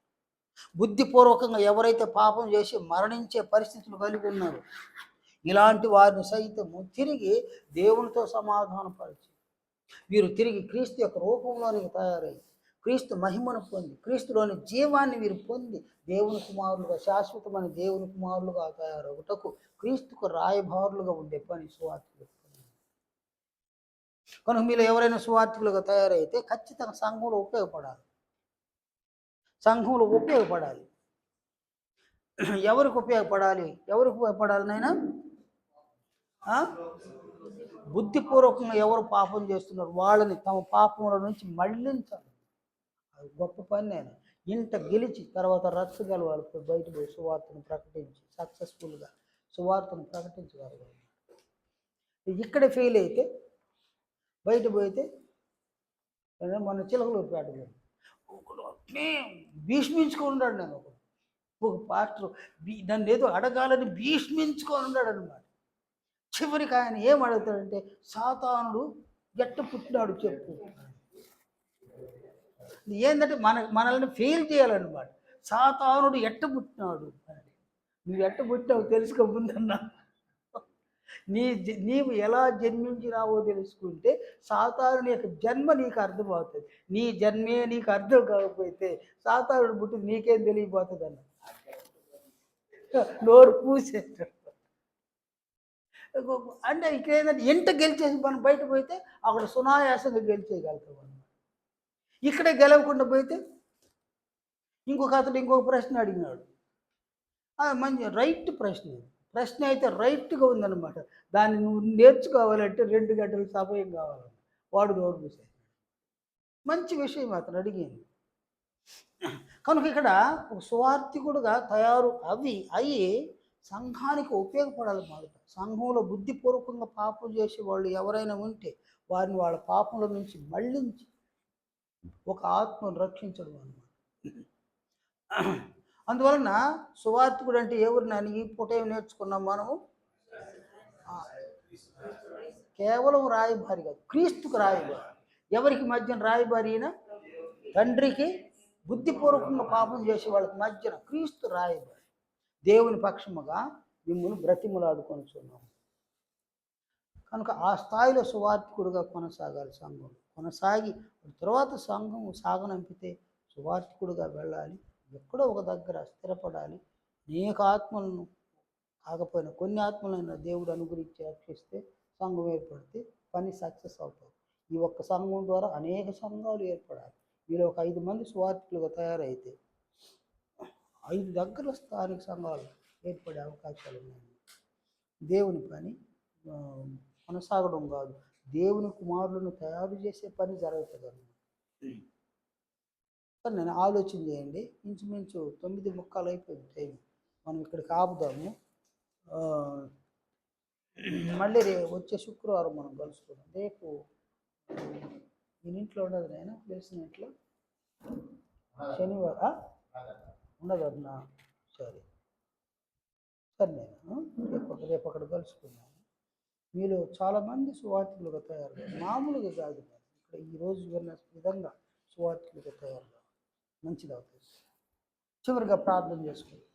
బుద్ధిపూర్వకంగా ఎవరైతే పాపం చేసి మరణించే పరిస్థితులు కలిగి ఉన్నారు, ఇలాంటి వారిని సైతము తిరిగి దేవునితో సమాధానపరిచి వీరు తిరిగి క్రీస్తు యొక్క రూపంలోనికి తయారై క్రీస్తు మహిమను పొంది క్రీస్తులోని జీవాన్ని వీరు పొంది దేవుని కుమారులుగా, శాశ్వతమైన దేవుని కుమారులుగా తయారవుటకు క్రీస్తుకు రాయబారులుగా ఉండే పని సువార్తికులు. కనుక మీరు ఎవరైనా సువార్తికులుగా తయారైతే ఖచ్చితంగా సంఘంలో ఉపయోగపడాలి. సంఘంలో ఉపయోగపడాలి. ఎవరికి ఉపయోగపడాలి? ఎవరికి ఉపయోగపడాలి నాయనా? బుద్ధిపూర్వకంగా ఎవరు పాపం చేస్తున్నారు వాళ్ళని తమ పాపముల నుంచి మళ్ళించాలి. అది గొప్ప పని. నేను ఇంట గెలిచి తర్వాత రచ్చ గెలవాలి, బయట పోయి సువార్తను ప్రకటించి సక్సెస్ఫుల్గా సువార్తను ప్రకటించగలగాలి. ఇక్కడే ఫెయిల్ అయితే బయట పోయితే మన చిలకలూరుపేట భీష్మించుకొని ఉన్నాడు. నేను ఒక పాస్టర్ నన్ను ఏదో అడగాలని భీష్మించుకొని ఉన్నాడు అనమాట. చివరికి ఆయన ఏం అడుగుతాడంటే, సాతానుడు ఎట్ట పుట్టినాడు చెప్పు. ఏంటంటే మనల్ని ఫెయిల్ చేయాలన్నమాట. సాతానుడు ఎట్ట పుట్టినాడు, నువ్వు ఎట్ట పుట్టినావు తెలుసుకో ముందన్నా. నీవు ఎలా జన్మించినావో తెలుసుకుంటే సాతానుడి యొక్క జన్మ నీకు అర్థమవుతుంది. నీ జన్మే నీకు అర్థం కాకపోతే సాతానుడు పుట్టింది నీకేం తెలియపోతుంది అన్న. నోరు పూసేస్తాడు. అంటే ఇక్కడ ఏంటంటే ఎంత గెలిచేసి మనం బయట పోతే అక్కడ సునాయాసంగా గెలిచేయగలుగుతాం అన్నమాట. ఇక్కడే గెలవకుండా పోతే ఇంకొక అతడు ఇంకొక ప్రశ్న అడిగినాడు. మంచి రైట్ ప్రశ్న అయితే రైట్గా ఉందన్నమాట. దాన్ని నువ్వు నేర్చుకోవాలంటే 2 గంటల సమయం కావాలన్న. వాడు నోరు పూసేస్తాడు. మంచి విషయం అతను అడిగింది. కనుక ఇక్కడ ఒక సువార్థికుడుగా అయ్యి సంఘానికి ఉపయోగపడాలి. మొదట సంఘంలో బుద్ధిపూర్వకంగా పాపం చేసే వాళ్ళు ఎవరైనా ఉంటే వారిని వాళ్ళ పాపంలో నుంచి మళ్ళించి ఒక ఆత్మను రక్షించడం అన్నమాట. అందువలన సువార్థికుడు అంటే ఎవరు? నన్ను ఈ పూట ఏమి నేర్చుకున్నాం మనము? కేవలం రాయబారి కాదు, క్రీస్తుకు రాయబారి. ఎవరికి మధ్యన రాయబారి? అయినా తండ్రికి బుద్ధిపూర్వకంగా పాపం చేసే వాళ్ళకి మధ్యన క్రీస్తు రాయబారి. దేవుని పక్షముగా మిమ్మల్ని బ్రతిములాడుకొనిచున్నాము. కనుక ఆ స్థాయిలో సువార్థికుడుగా కొనసాగాలి. సంఘం కొనసాగి తర్వాత సంఘం సాగనంపితే సువార్థికుడుగా వెళ్ళాలి. ఎక్కడో ఒక దగ్గర స్థిరపడాలి. అనేక ఆత్మలను కాకపోయినా కొన్ని ఆత్మలైన దేవుడు అనుగ్రహించి రక్షిస్తే సంఘం ఏర్పడితే పని సక్సెస్ అవుతుంది. ఈ ఒక్క సంఘం ద్వారా అనేక సంఘాలు ఏర్పడాలి. మీరు ఒక 5 మంది సువార్థికులుగా తయారైతే 5 దగ్గర స్థానిక సంఘాలు ఏర్పడే అవకాశాలు ఉన్నాయి. దేవుని పని కొనసాగడం కాదు, దేవుని కుమారులను తయారు చేసే పని జరుగుతుంది అన్నమాట. నేను ఆలోచన చేయండి. ఇంచుమించు 9:15 అయిపోయింది టైం. మనం ఇక్కడికి ఆపుదాము. మళ్ళీ వచ్చే శుక్రవారం మనం కలుసుకుందాం. రేపు నేను ఇంట్లో ఉండదు, నేను తెలిసిన ఇంట్లో శనివారం ఉండదన్నా. సరే నేను రేపు అక్కడ కలుసుకున్నాను. మీలో చాలామంది సువార్థికులుగా తయారు, మామూలుగా కాదు, ఇక్కడ ఈరోజు విన్న విధంగా సువార్థికులుగా తయారు మంచిది అవుతుంది. చివరిగా ప్రార్థన చేసుకుంటాం.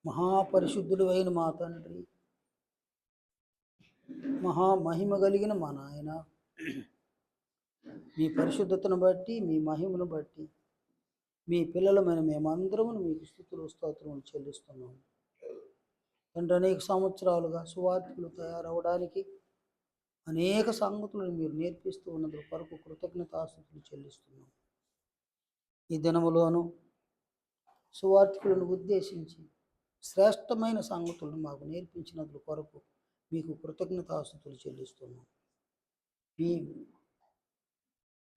మహాపరిశుద్ధుడు అయిన మా తండ్రి, మహామహిమ కలిగిన మా నాయన, మీ పరిశుద్ధతను బట్టి మీ మహిమను బట్టి మీ పిల్లలమైన మేమందరము మీకు స్తుతులు స్తోత్రములు చెల్లిస్తున్నాము. తండ్రి, అనేక సంవత్సరాలుగా సువార్థికులు తయారవడానికి అనేక సంగతులను మీరు నేర్పిస్తూ ఉన్నందుకు కొరకు కృతజ్ఞతాస్తుతులు చెల్లిస్తున్నాం. ఈ దినములోనూ సువార్థికులను ఉద్దేశించి శ్రేష్టమైన సంగతులను మాకు నేర్పించినందుకు కొరకు మీకు కృతజ్ఞతాస్తుతులు చెల్లిస్తున్నాం. మీ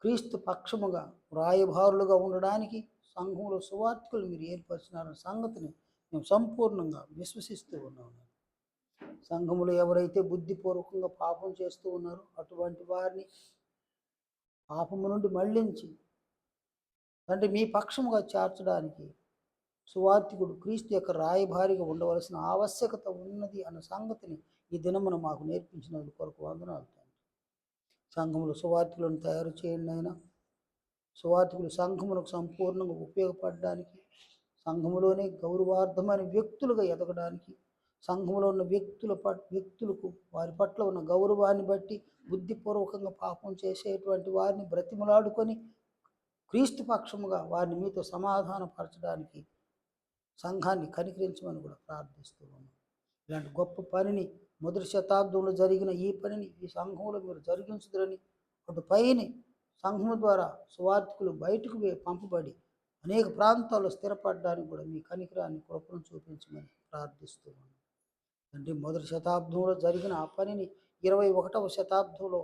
క్రీస్తు పక్షముగా రాయబారులుగా ఉండడానికి సంఘంలో సువార్థికులు మీరు ఏర్పరిచినారన్న సంగతిని మేము సంపూర్ణంగా విశ్వసిస్తూ ఉన్నాము. సంఘములో ఎవరైతే బుద్ధిపూర్వకంగా పాపం చేస్తూ ఉన్నారో అటువంటి వారిని పాపము నుండి మళ్ళించి తండ్రి మీ పక్షముగా చేర్చడానికి సువార్థికుడు క్రీస్తు యొక్క రాయభారిగా ఉండవలసిన ఆవశ్యకత ఉన్నది అన్న సంగతిని ఈ దినమున మాకు నేర్పించినందుకు కొరకు వందనాలు తండ్రి. సంఘములో సువార్థికులను తయారు చేయండి అయినా సువార్థికులు సంఘములకు సంపూర్ణంగా ఉపయోగపడడానికి, సంఘములోనే గౌరవార్థమైన వ్యక్తులుగా ఎదగడానికి, సంఘంలో ఉన్న వ్యక్తులకు వారి పట్ల ఉన్న గౌరవాన్ని బట్టి బుద్ధిపూర్వకంగా పాపం చేసేటువంటి వారిని బ్రతిమలాడుకొని క్రీస్తు పక్షముగా వారిని మీతో సమాధానపరచడానికి సంఘాన్ని కనికరించమని కూడా ప్రార్థిస్తూ ఉన్నాం. ఇలాంటి గొప్ప పనిని మొదటి శతాబ్దంలో జరిగిన ఈ పనిని ఈ సంఘంలో మీరు జరిగించుదురని, అటు పైన సంఘం ద్వారా సువార్థికులు బయటకు పంపబడి అనేక ప్రాంతాల్లో స్థిరపడడానికి కూడా మీ కనికరాన్ని కృపను చూపించమని ప్రార్థిస్తూ ఉన్నాం. అంటే మొదటి శతాబ్దంలో జరిగిన ఆ పనిని 21వ శతాబ్దంలో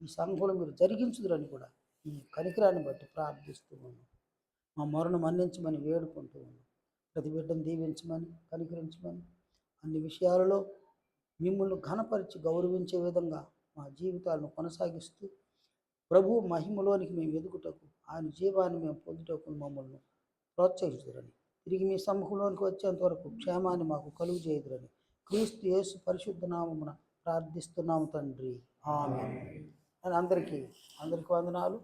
ఈ సంఘంలో మీరు జరిగించుదురని కూడా ఈ కనికరాన్ని బట్టి ప్రార్థిస్తూ ఉన్నాం. మా మొరను మన్నించమని వేడుకుంటూ ఉన్నాం. ప్రతి బిడ్డను దీవించమని, కనికరించమని, అన్ని విషయాలలో మిమ్మల్ని ఘనపరిచి గౌరవించే విధంగా మా జీవితాలను కొనసాగిస్తూ ప్రభు మహిమలోనికి మేము ఎదుగుటకు, ఆయన జీవాన్ని మేము పొందుటకు మమ్మల్ని ప్రోత్సహించుదురని, తిరిగి మీ సమ్ముఖంలోనికి వచ్చేంత వరకు క్షేమాన్ని మాకు కలుగు చేయుదురని క్రీస్తు యేసు పరిశుద్ధ నామమున ప్రార్థిస్తున్నాము తండ్రి. ఆమేన్. అందరికీ వందనాలు.